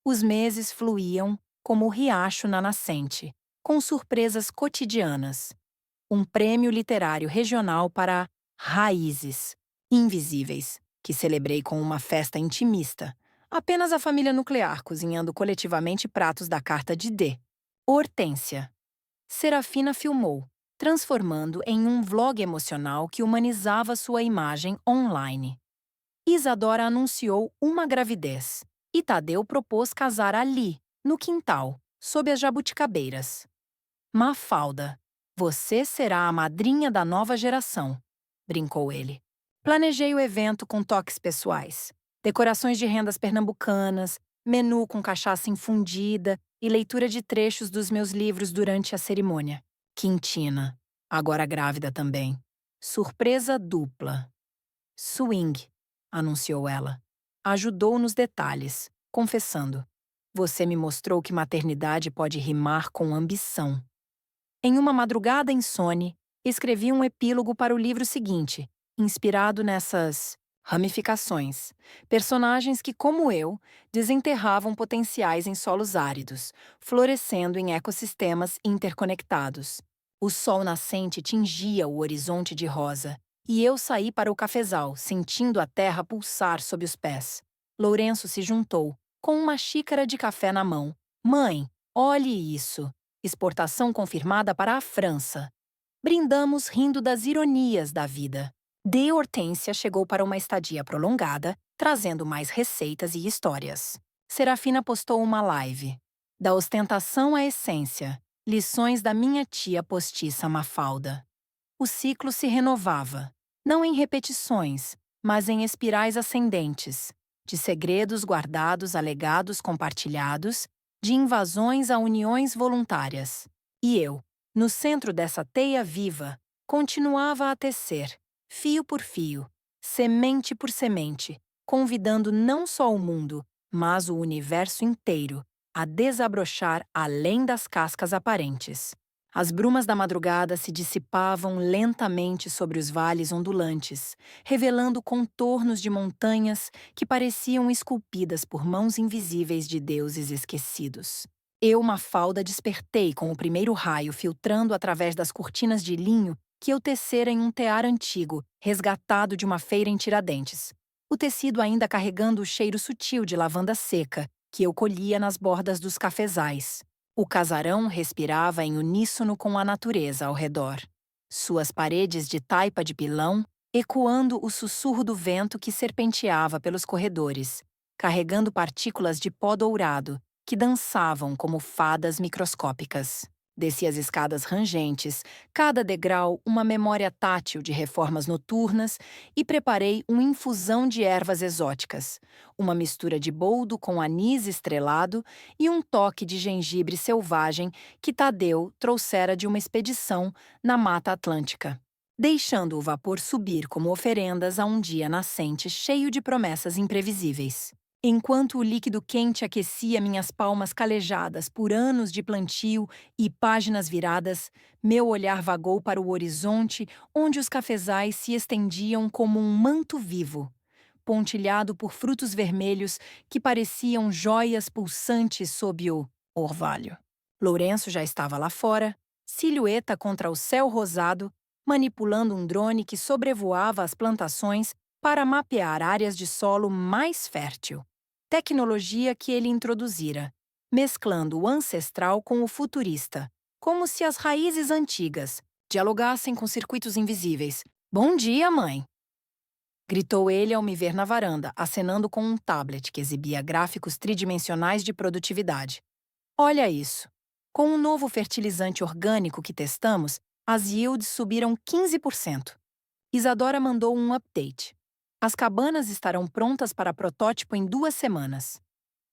A: Os meses fluíam como o riacho na nascente, com surpresas cotidianas. Um prêmio literário regional para Raízes Invisíveis, que celebrei com uma festa intimista. Apenas a família nuclear cozinhando coletivamente pratos da carta de D. Hortência. Serafina filmou, transformando em um vlog emocional que humanizava sua imagem online. Isadora anunciou uma gravidez, e Tadeu propôs casar ali, no quintal, sob as jabuticabeiras. Mafalda, você será a madrinha da nova geração, brincou ele. Planejei o evento com toques pessoais, decorações de rendas pernambucanas, menu com cachaça infundida e leitura de trechos dos meus livros durante a cerimônia. Quintina, agora grávida também. Surpresa dupla. Swing, anunciou ela. Ajudou nos detalhes, confessando. Você me mostrou que maternidade pode rimar com ambição. Em uma madrugada insone, escrevi um epílogo para o livro seguinte, inspirado nessas ramificações, personagens que, como eu, desenterravam potenciais em solos áridos, florescendo em ecossistemas interconectados. O sol nascente tingia o horizonte de rosa, e eu saí para o cafezal, sentindo a terra pulsar sob os pés. Lourenço se juntou, com uma xícara de café na mão. Mãe, olhe isso! Exportação confirmada para a França. Brindamos rindo das ironias da vida. De Hortência chegou para uma estadia prolongada, trazendo mais receitas e histórias. Serafina postou uma live. Da ostentação à essência, lições da minha tia postiça Mafalda. O ciclo se renovava, não em repetições, mas em espirais ascendentes, de segredos guardados a legados compartilhados, de invasões a uniões voluntárias. E eu, no centro dessa teia viva, continuava a tecer, fio por fio, semente por semente, convidando não só o mundo, mas o universo inteiro a desabrochar além das cascas aparentes. As brumas da madrugada se dissipavam lentamente sobre os vales ondulantes, revelando contornos de montanhas que pareciam esculpidas por mãos invisíveis de deuses esquecidos. Eu, Mafalda, despertei com o primeiro raio filtrando através das cortinas de linho que eu tecera em um tear antigo, resgatado de uma feira em Tiradentes. O tecido ainda carregando o cheiro sutil de lavanda seca, que eu colhia nas bordas dos cafezais. O casarão respirava em uníssono com a natureza ao redor. Suas paredes de taipa de pilão ecoando o sussurro do vento que serpenteava pelos corredores, carregando partículas de pó dourado que dançavam como fadas microscópicas. Desci as escadas rangentes, cada degrau uma memória tátil de reformas noturnas, e preparei uma infusão de ervas exóticas, uma mistura de boldo com anis estrelado e um toque de gengibre selvagem que Tadeu trouxera de uma expedição na Mata Atlântica, deixando o vapor subir como oferendas a um dia nascente cheio de promessas imprevisíveis. Enquanto o líquido quente aquecia minhas palmas calejadas por anos de plantio e páginas viradas, meu olhar vagou para o horizonte onde os cafezais se estendiam como um manto vivo, pontilhado por frutos vermelhos que pareciam joias pulsantes sob o orvalho. Lourenço já estava lá fora, silhueta contra o céu rosado, manipulando um drone que sobrevoava as plantações para mapear áreas de solo mais fértil. Tecnologia que ele introduzira, mesclando o ancestral com o futurista, como se as raízes antigas dialogassem com circuitos invisíveis. Bom dia, mãe! Gritou ele ao me ver na varanda, acenando com um tablet que exibia gráficos tridimensionais de produtividade. Olha isso! Com um novo fertilizante orgânico que testamos, as yields subiram 15%. Isadora mandou um update. As cabanas estarão prontas para protótipo em 2 semanas.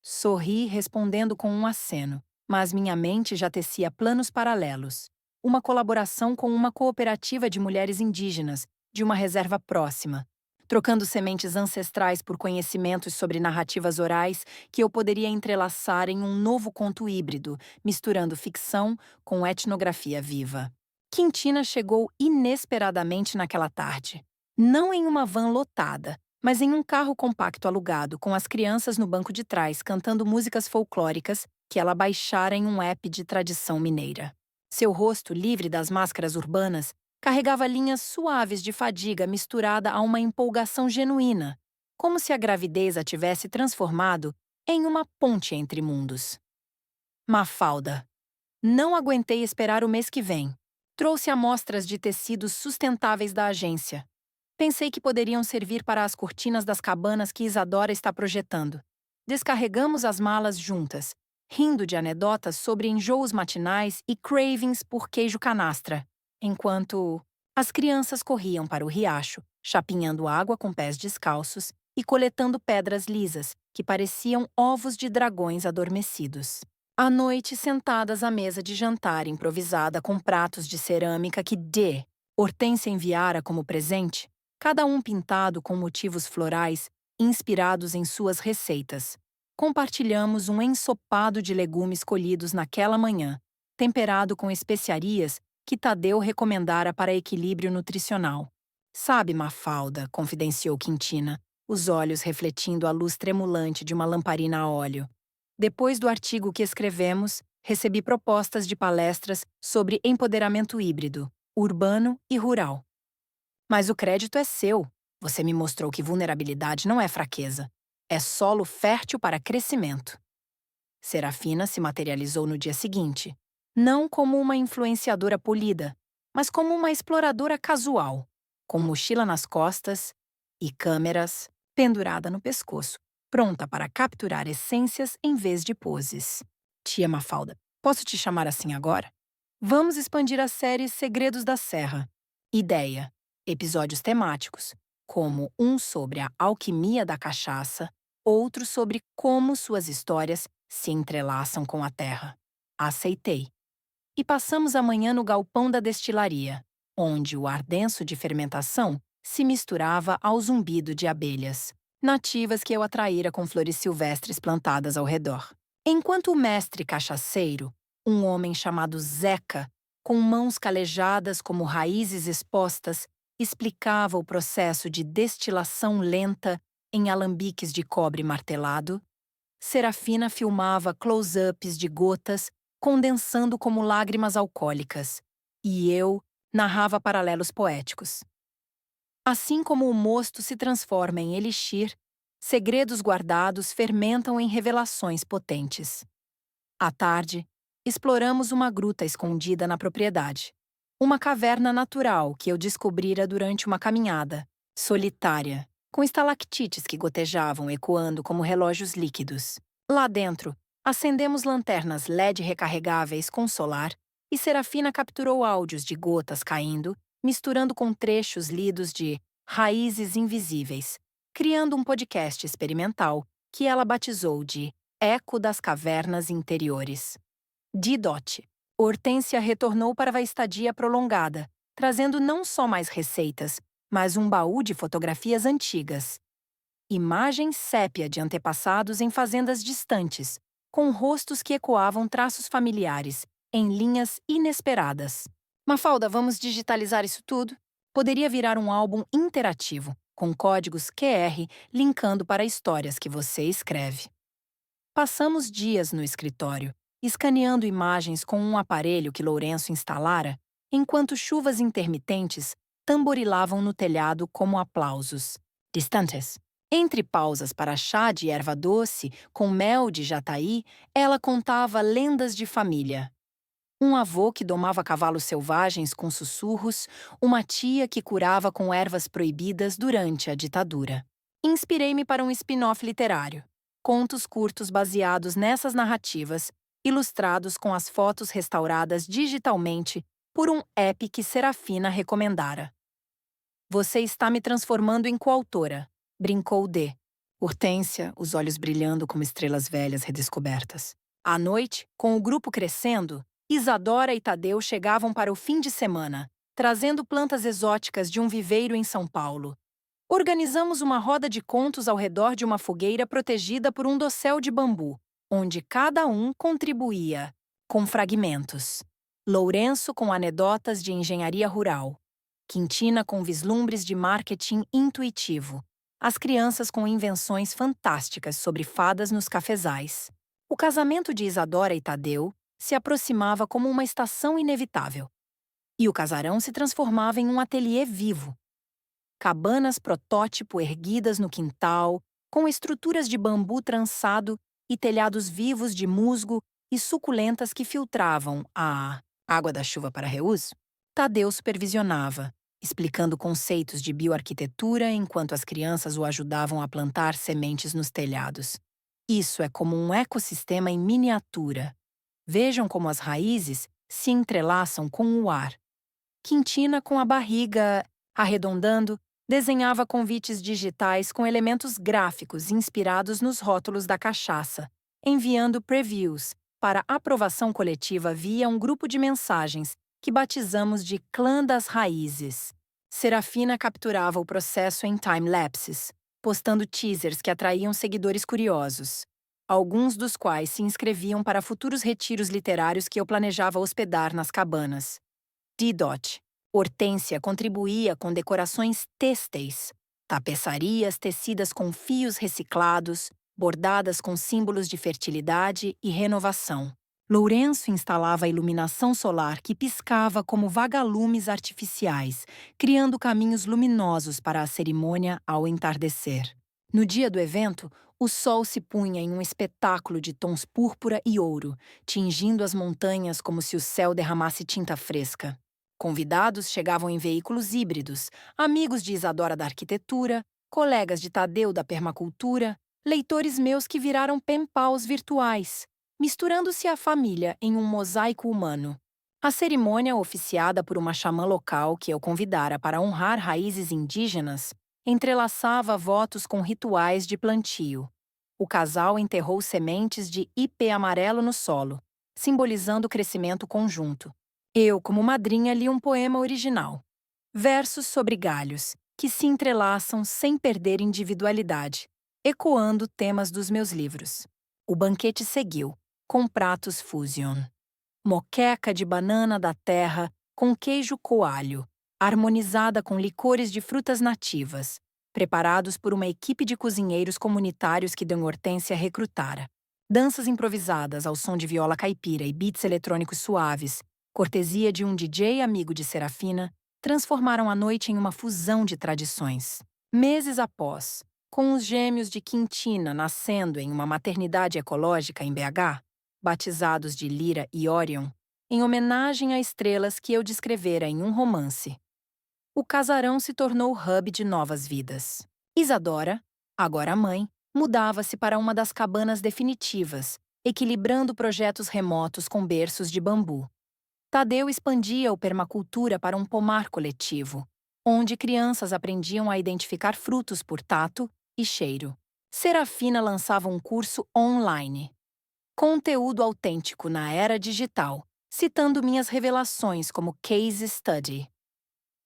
A: Sorri, respondendo com um aceno, mas minha mente já tecia planos paralelos. Uma colaboração com uma cooperativa de mulheres indígenas, de uma reserva próxima, trocando sementes ancestrais por conhecimentos sobre narrativas orais que eu poderia entrelaçar em um novo conto híbrido, misturando ficção com etnografia viva. Quintina chegou inesperadamente naquela tarde. Não em uma van lotada, mas em um carro compacto alugado, com as crianças no banco de trás cantando músicas folclóricas que ela baixara em um app de tradição mineira. Seu rosto, livre das máscaras urbanas, carregava linhas suaves de fadiga misturada a uma empolgação genuína, como se a gravidez a tivesse transformado em uma ponte entre mundos. Mafalda. Não aguentei esperar o mês que vem. Trouxe amostras de tecidos sustentáveis da agência. Pensei que poderiam servir para as cortinas das cabanas que Isadora está projetando. Descarregamos as malas juntas, rindo de anedotas sobre enjoos matinais e cravings por queijo canastra, enquanto as crianças corriam para o riacho, chapinhando água com pés descalços e coletando pedras lisas, que pareciam ovos de dragões adormecidos. À noite, sentadas à mesa de jantar improvisada com pratos de cerâmica que Hortência enviara como presente, cada um pintado com motivos florais inspirados em suas receitas. Compartilhamos um ensopado de legumes colhidos naquela manhã, temperado com especiarias que Tadeu recomendara para equilíbrio nutricional. Sabe, Mafalda, confidenciou Quintina, os olhos refletindo a luz tremulante de uma lamparina a óleo. Depois do artigo que escrevemos, recebi propostas de palestras sobre empoderamento híbrido, urbano e rural. Mas o crédito é seu. Você me mostrou que vulnerabilidade não é fraqueza. É solo fértil para crescimento. Serafina se materializou no dia seguinte, não como uma influenciadora polida, mas como uma exploradora casual, com mochila nas costas e câmeras pendurada no pescoço, pronta para capturar essências em vez de poses. Tia Mafalda, posso te chamar assim agora? Vamos expandir a série Segredos da Serra. Ideia: episódios temáticos, como um sobre a alquimia da cachaça, outro sobre como suas histórias se entrelaçam com a terra. Aceitei. E passamos a manhã no galpão da destilaria, onde o ar denso de fermentação se misturava ao zumbido de abelhas, nativas que eu atraíra com flores silvestres plantadas ao redor. Enquanto o mestre cachaceiro, um homem chamado Zeca, com mãos calejadas como raízes expostas, explicava o processo de destilação lenta em alambiques de cobre martelado, Serafina filmava close-ups de gotas condensando como lágrimas alcoólicas, e eu narrava paralelos poéticos. Assim como o mosto se transforma em elixir, segredos guardados fermentam em revelações potentes. À tarde, exploramos uma gruta escondida na propriedade. Uma caverna natural que eu descobrira durante uma caminhada, solitária, com estalactites que gotejavam ecoando como relógios líquidos. Lá dentro, acendemos lanternas LED recarregáveis com solar e Serafina capturou áudios de gotas caindo, misturando com trechos lidos de Raízes Invisíveis, criando um podcast experimental que ela batizou de Eco das Cavernas Interiores. Didote. Hortência retornou para a estadia prolongada, trazendo não só mais receitas, mas um baú de fotografias antigas. Imagens sépia de antepassados em fazendas distantes, com rostos que ecoavam traços familiares, em linhas inesperadas. Mafalda, vamos digitalizar isso tudo? Poderia virar um álbum interativo, com códigos QR linkando para histórias que você escreve. Passamos dias no escritório, escaneando imagens com um aparelho que Lourenço instalara, enquanto chuvas intermitentes tamborilavam no telhado como aplausos. Distantes. Entre pausas para chá de erva doce com mel de jataí, ela contava lendas de família. Um avô que domava cavalos selvagens com sussurros, uma tia que curava com ervas proibidas durante a ditadura. Inspirei-me para um spin-off literário. Contos curtos baseados nessas narrativas, ilustrados com as fotos restauradas digitalmente por um app que Serafina recomendara. Você está me transformando em coautora, brincou D. Hortência, os olhos brilhando como estrelas velhas redescobertas. À noite, com o grupo crescendo, Isadora e Tadeu chegavam para o fim de semana, trazendo plantas exóticas de um viveiro em São Paulo. Organizamos uma roda de contos ao redor de uma fogueira protegida por um dossel de bambu, onde cada um contribuía, com fragmentos. Lourenço com anedotas de engenharia rural, Quintina com vislumbres de marketing intuitivo, as crianças com invenções fantásticas sobre fadas nos cafezais. O casamento de Isadora e Tadeu se aproximava como uma estação inevitável. E o casarão se transformava em um ateliê vivo. Cabanas protótipo erguidas no quintal, com estruturas de bambu trançado e telhados vivos de musgo e suculentas que filtravam a água da chuva para reuso. Tadeu supervisionava, explicando conceitos de bioarquitetura enquanto as crianças o ajudavam a plantar sementes nos telhados. Isso é como um ecossistema em miniatura. Vejam como as raízes se entrelaçam com o ar. Quintina, com a barriga arredondando, desenhava convites digitais com elementos gráficos inspirados nos rótulos da cachaça, enviando previews para aprovação coletiva via um grupo de mensagens que batizamos de Clã das Raízes. Serafina capturava o processo em time-lapses, postando teasers que atraíam seguidores curiosos, alguns dos quais se inscreviam para futuros retiros literários que eu planejava hospedar nas cabanas. D-Dot. Hortência contribuía com decorações têxteis, tapeçarias tecidas com fios reciclados, bordadas com símbolos de fertilidade e renovação. Lourenço instalava a iluminação solar que piscava como vagalumes artificiais, criando caminhos luminosos para a cerimônia ao entardecer. No dia do evento, o sol se punha em um espetáculo de tons púrpura e ouro, tingindo as montanhas como se o céu derramasse tinta fresca. Convidados chegavam em veículos híbridos, amigos de Isadora da arquitetura, colegas de Tadeu da permacultura, leitores meus que viraram pen-pals virtuais, misturando-se à família em um mosaico humano. A cerimônia, oficiada por uma xamã local que eu convidara para honrar raízes indígenas, entrelaçava votos com rituais de plantio. O casal enterrou sementes de ipê amarelo no solo, simbolizando o crescimento conjunto. Eu, como madrinha, li um poema original. Versos sobre galhos, que se entrelaçam sem perder individualidade, ecoando temas dos meus livros. O banquete seguiu, com pratos fusion. Moqueca de banana da terra com queijo coalho, harmonizada com licores de frutas nativas, preparados por uma equipe de cozinheiros comunitários que D. Hortência recrutara. Danças improvisadas ao som de viola caipira e beats eletrônicos suaves, cortesia de um DJ amigo de Serafina, transformaram a noite em uma fusão de tradições. Meses após, com os gêmeos de Quintina nascendo em uma maternidade ecológica em BH, batizados de Lira e Orion, em homenagem a estrelas que eu descrevera em um romance, o casarão se tornou o hub de novas vidas. Isadora, agora mãe, mudava-se para uma das cabanas definitivas, equilibrando projetos remotos com berços de bambu. Tadeu expandia o permacultura para um pomar coletivo, onde crianças aprendiam a identificar frutos por tato e cheiro. Serafina lançava um curso online. Conteúdo autêntico na era digital, citando minhas revelações como case study.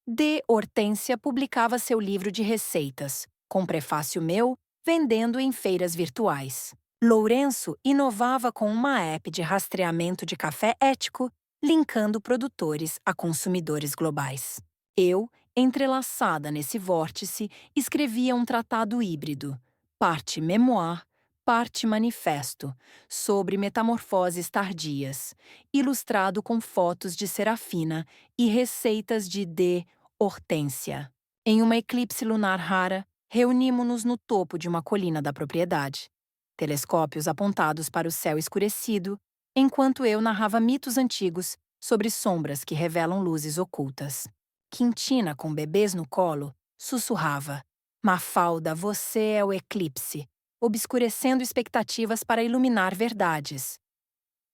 A: D. Hortência publicava seu livro de receitas, com prefácio meu, vendendo em feiras virtuais. Lourenço inovava com uma app de rastreamento de café ético, linkando produtores a consumidores globais. Eu, entrelaçada nesse vórtice, escrevia um tratado híbrido, parte memoir, parte manifesto, sobre metamorfoses tardias, ilustrado com fotos de Serafina e receitas de D. Hortência. Em uma eclipse lunar rara, reunimos-nos no topo de uma colina da propriedade. Telescópios apontados para o céu escurecido, enquanto eu narrava mitos antigos sobre sombras que revelam luzes ocultas. Quintina, com bebês no colo, sussurrava: Mafalda, você é o eclipse, obscurecendo expectativas para iluminar verdades.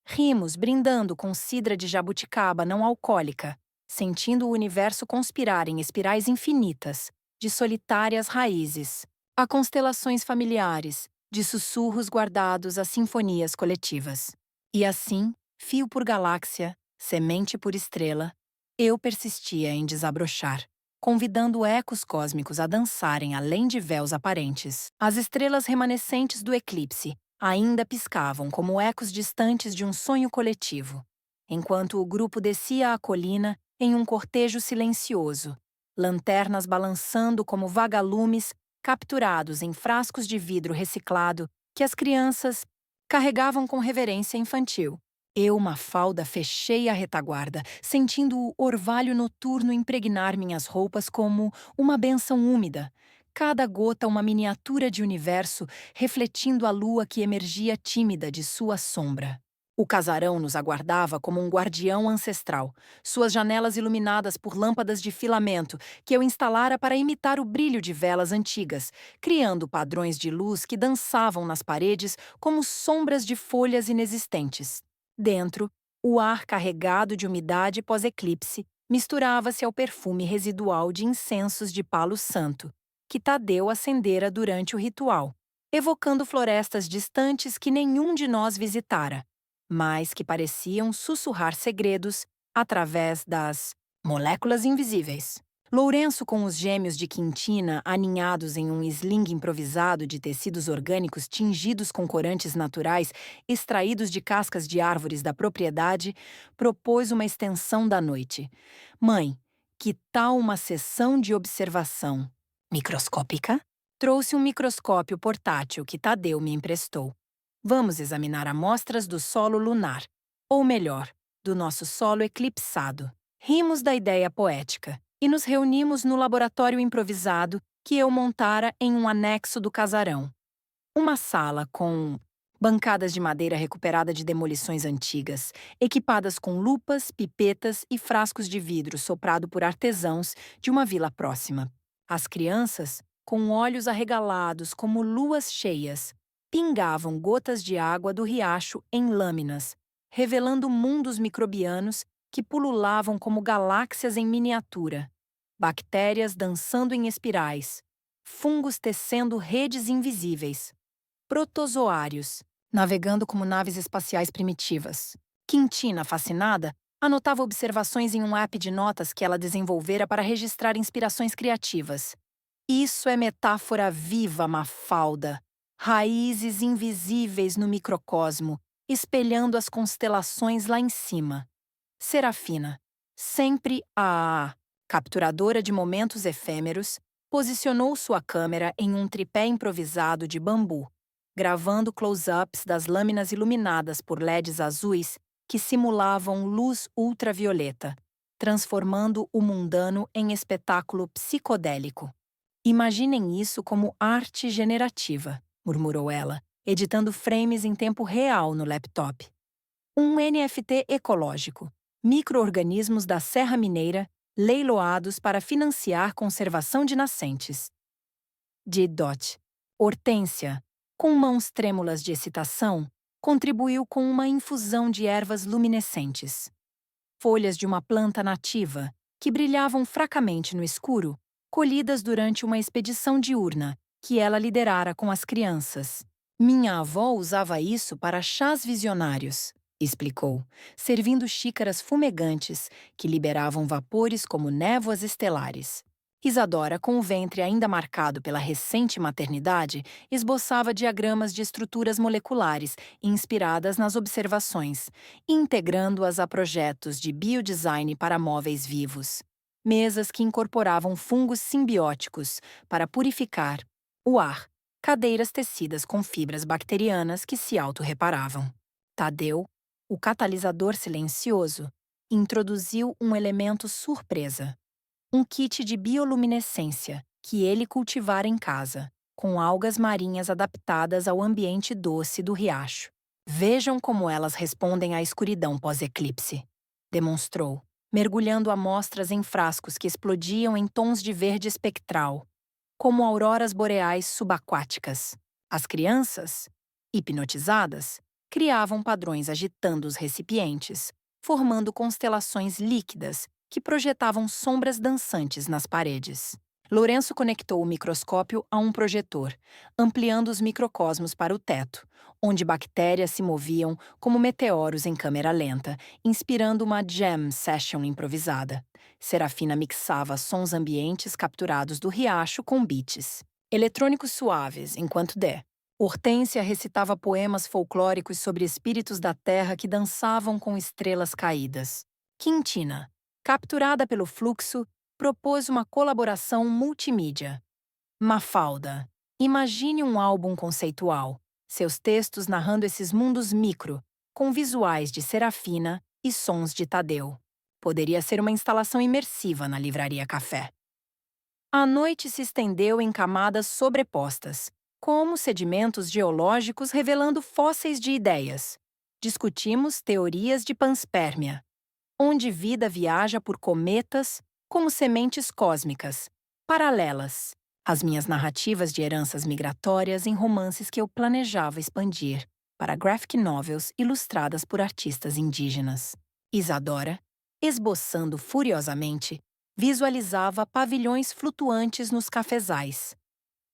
A: Rimos brindando com cidra de jabuticaba não alcoólica, sentindo o universo conspirar em espirais infinitas, de solitárias raízes, a constelações familiares, de sussurros guardados a sinfonias coletivas. E assim, fio por galáxia, semente por estrela, eu persistia em desabrochar, convidando ecos cósmicos a dançarem além de véus aparentes. As estrelas remanescentes do eclipse ainda piscavam como ecos distantes de um sonho coletivo, enquanto o grupo descia a colina em um cortejo silencioso, lanternas balançando como vagalumes capturados em frascos de vidro reciclado que as crianças carregavam com reverência infantil. Eu, Mafalda, fechei a retaguarda, sentindo o orvalho noturno impregnar minhas roupas como uma bênção úmida, cada gota uma miniatura de universo refletindo a lua que emergia tímida de sua sombra. O casarão nos aguardava como um guardião ancestral, suas janelas iluminadas por lâmpadas de filamento que eu instalara para imitar o brilho de velas antigas, criando padrões de luz que dançavam nas paredes como sombras de folhas inexistentes. Dentro, o ar carregado de umidade pós-eclipse misturava-se ao perfume residual de incensos de palo santo, que Tadeu acendera durante o ritual, evocando florestas distantes que nenhum de nós visitara, mas que pareciam sussurrar segredos através das moléculas invisíveis. Lourenço, com os gêmeos de Quintina aninhados em um sling improvisado de tecidos orgânicos tingidos com corantes naturais extraídos de cascas de árvores da propriedade, propôs uma extensão da noite. Mãe, que tal uma sessão de observação microscópica? Trouxe um microscópio portátil que Tadeu me emprestou. Vamos examinar amostras do solo lunar, ou melhor, do nosso solo eclipsado. Rimos da ideia poética e nos reunimos no laboratório improvisado que eu montara em um anexo do casarão. Uma sala com bancadas de madeira recuperada de demolições antigas, equipadas com lupas, pipetas e frascos de vidro soprado por artesãos de uma vila próxima. As crianças, com olhos arregalados como luas cheias, pingavam gotas de água do riacho em lâminas, revelando mundos microbianos que pululavam como galáxias em miniatura, bactérias dançando em espirais, fungos tecendo redes invisíveis, protozoários, navegando como naves espaciais primitivas. Quintina, fascinada, anotava observações em um app de notas que ela desenvolvera para registrar inspirações criativas. Isso é metáfora viva, Mafalda. Raízes invisíveis no microcosmo, espelhando as constelações lá em cima. Serafina, sempre a capturadora de momentos efêmeros, posicionou sua câmera em um tripé improvisado de bambu, gravando close-ups das lâminas iluminadas por LEDs azuis que simulavam luz ultravioleta, transformando o mundano em espetáculo psicodélico. Imaginem isso como arte generativa, murmurou ela, editando frames em tempo real no laptop. Um NFT ecológico, micro-organismos da Serra Mineira leiloados para financiar conservação de nascentes. Dot. Hortência, com mãos trêmulas de excitação, contribuiu com uma infusão de ervas luminescentes. Folhas de uma planta nativa, que brilhavam fracamente no escuro, colhidas durante uma expedição diurna que ela liderara com as crianças. Minha avó usava isso para chás visionários, explicou, servindo xícaras fumegantes que liberavam vapores como névoas estelares. Isadora, com o ventre ainda marcado pela recente maternidade, esboçava diagramas de estruturas moleculares inspiradas nas observações, integrando-as a projetos de biodesign para móveis vivos. Mesas que incorporavam fungos simbióticos para purificar o ar, cadeiras tecidas com fibras bacterianas que se autorreparavam. Tadeu, o catalisador silencioso, introduziu um elemento surpresa. Um kit de bioluminescência que ele cultivara em casa, com algas marinhas adaptadas ao ambiente doce do riacho. Vejam como elas respondem à escuridão pós-eclipse, demonstrou, mergulhando amostras em frascos que explodiam em tons de verde espectral, como auroras boreais subaquáticas. As crianças, hipnotizadas, criavam padrões agitando os recipientes, formando constelações líquidas que projetavam sombras dançantes nas paredes. Lourenço conectou o microscópio a um projetor, ampliando os microcosmos para o teto, onde bactérias se moviam como meteoros em câmera lenta, inspirando uma jam session improvisada. Serafina mixava sons ambientes capturados do riacho com beats eletrônicos suaves, enquanto Hortência recitava poemas folclóricos sobre espíritos da terra que dançavam com estrelas caídas. Quintina, capturada pelo fluxo, propôs uma colaboração multimídia. Mafalda, imagine um álbum conceitual, seus textos narrando esses mundos micro, com visuais de Serafina e sons de Tadeu. Poderia ser uma instalação imersiva na Livraria Café. A noite se estendeu em camadas sobrepostas, como sedimentos geológicos revelando fósseis de ideias. discutimos teorias de panspermia, onde vida viaja por cometas como sementes cósmicas, paralelas às minhas narrativas de heranças migratórias em romances que eu planejava expandir para graphic novels ilustradas por artistas indígenas. Isadora, esboçando furiosamente, visualizava pavilhões flutuantes nos cafezais,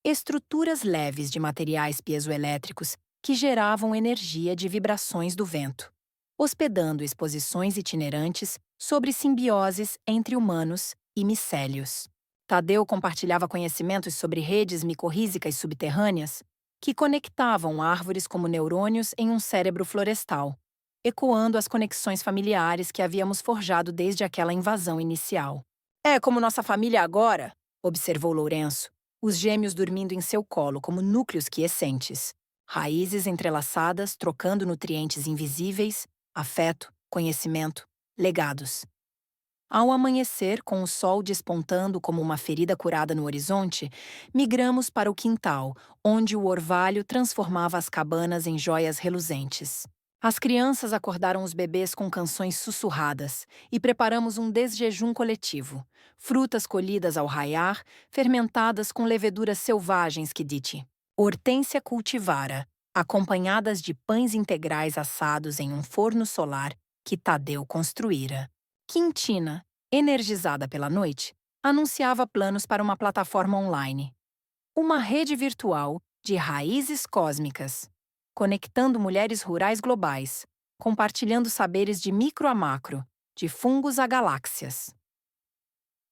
A: estruturas leves de materiais piezoelétricos que geravam energia de vibrações do vento, hospedando exposições itinerantes sobre simbioses entre humanos e micélios. Tadeu compartilhava conhecimentos sobre redes micorrízicas subterrâneas que conectavam árvores como neurônios em um cérebro florestal, ecoando as conexões familiares que havíamos forjado desde aquela invasão inicial. É como nossa família agora, observou Lourenço, os gêmeos dormindo em seu colo como núcleos quiescentes, raízes entrelaçadas trocando nutrientes invisíveis, afeto, conhecimento, legados. Ao amanhecer, com o sol despontando como uma ferida curada no horizonte, migramos para o quintal, onde o orvalho transformava as cabanas em joias reluzentes. As crianças acordaram os bebês com canções sussurradas e preparamos um desjejum coletivo. Frutas colhidas ao raiar, fermentadas com leveduras selvagens que Diti Hortência cultivara, acompanhadas de pães integrais assados em um forno solar que Tadeu construíra. Quintina, energizada pela noite, anunciava planos para uma plataforma online. Uma rede virtual de raízes cósmicas, conectando mulheres rurais globais, compartilhando saberes de micro a macro, de fungos a galáxias.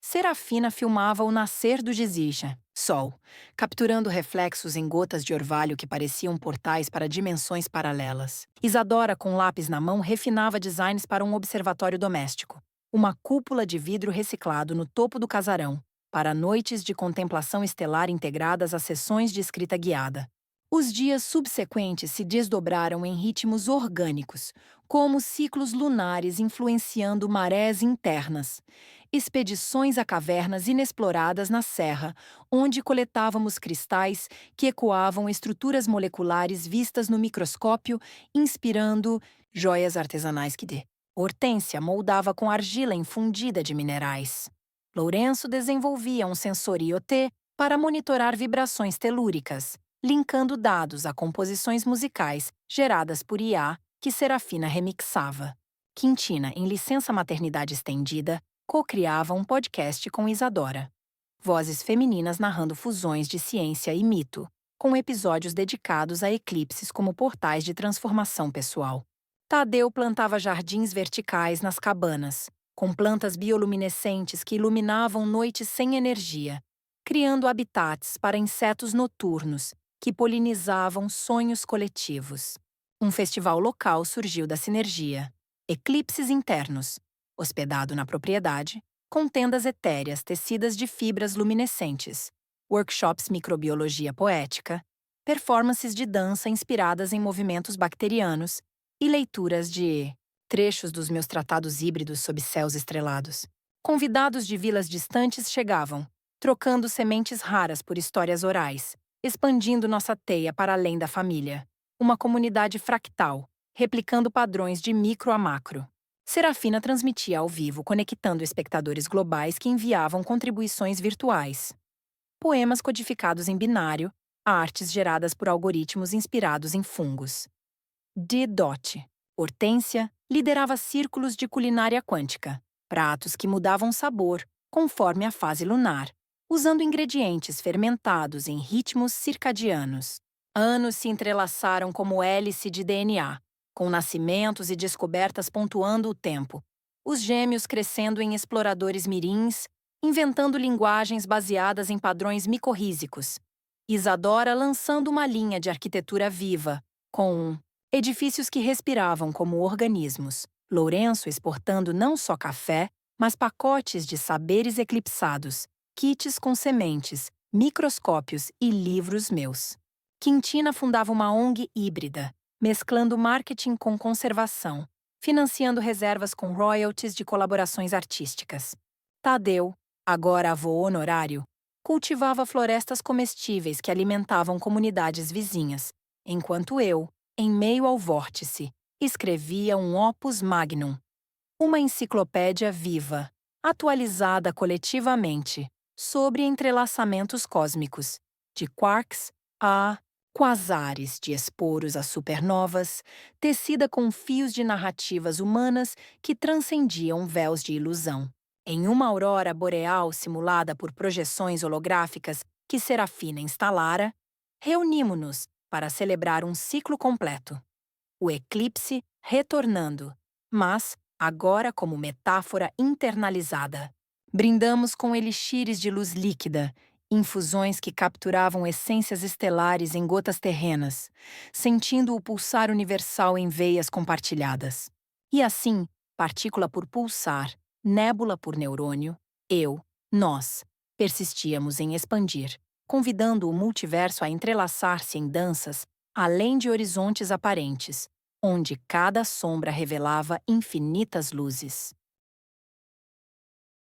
A: Serafina filmava o nascer do Gizija, Sol, capturando reflexos em gotas de orvalho que pareciam portais para dimensões paralelas. Isadora, com lápis na mão, refinava designs para um observatório doméstico. Uma cúpula de vidro reciclado no topo do casarão, para noites de contemplação estelar integradas a sessões de escrita guiada. Os dias subsequentes se desdobraram em ritmos orgânicos, como ciclos lunares influenciando marés internas, expedições a cavernas inexploradas na serra, onde coletávamos cristais que ecoavam estruturas moleculares vistas no microscópio, inspirando joias artesanais que Hortência moldava com argila infundida de minerais. Lourenço desenvolvia um sensor IoT para monitorar vibrações telúricas, linkando dados a composições musicais geradas por IA que Serafina remixava. Quintina, em licença maternidade estendida, co-criava um podcast com Isadora. Vozes femininas narrando fusões de ciência e mito, com episódios dedicados a eclipses como portais de transformação pessoal. Tadeu plantava jardins verticais nas cabanas, com plantas bioluminescentes que iluminavam noites sem energia, criando habitats para insetos noturnos que polinizavam sonhos coletivos. Um festival local surgiu da sinergia, Eclipses Internos, hospedado na propriedade, com tendas etéreas tecidas de fibras luminescentes, workshops microbiologia poética, performances de dança inspiradas em movimentos bacterianos e leituras de trechos dos meus tratados híbridos sob céus estrelados. Convidados de vilas distantes chegavam, trocando sementes raras por histórias orais, expandindo nossa teia para além da família. Uma comunidade fractal, replicando padrões de micro a macro. Serafina transmitia ao vivo, conectando espectadores globais que enviavam contribuições virtuais. Poemas codificados em binário, artes geradas por algoritmos inspirados em fungos. Dot. Hortência liderava círculos de culinária quântica, pratos que mudavam sabor conforme a fase lunar, usando ingredientes fermentados em ritmos circadianos. Anos se entrelaçaram como hélice de DNA, com nascimentos e descobertas pontuando o tempo, os gêmeos crescendo em exploradores mirins, inventando linguagens baseadas em padrões micorrízicos. Isadora lançando uma linha de arquitetura viva, com edifícios que respiravam como organismos. Lourenço exportando não só café, mas pacotes de saberes eclipsados, kits com sementes, microscópios e livros meus. Quintina fundava uma ONG híbrida, mesclando marketing com conservação, financiando reservas com royalties de colaborações artísticas. Tadeu, agora avô honorário, cultivava florestas comestíveis que alimentavam comunidades vizinhas, enquanto eu, em meio ao vórtice, escrevia um opus magnum, uma enciclopédia viva, atualizada coletivamente, sobre entrelaçamentos cósmicos, de quarks a quasares, de esporos a supernovas, tecida com fios de narrativas humanas que transcendiam véus de ilusão. Em uma aurora boreal simulada por projeções holográficas que Serafina instalara, reunimos-nos para celebrar um ciclo completo. O eclipse retornando, mas agora como metáfora internalizada. Brindamos com elixires de luz líquida, infusões que capturavam essências estelares em gotas terrenas, sentindo o pulsar universal em veias compartilhadas. E assim, partícula por pulsar, nébula por neurônio, nós, persistíamos em expandir, convidando o multiverso a entrelaçar-se em danças além de horizontes aparentes, onde cada sombra revelava infinitas luzes.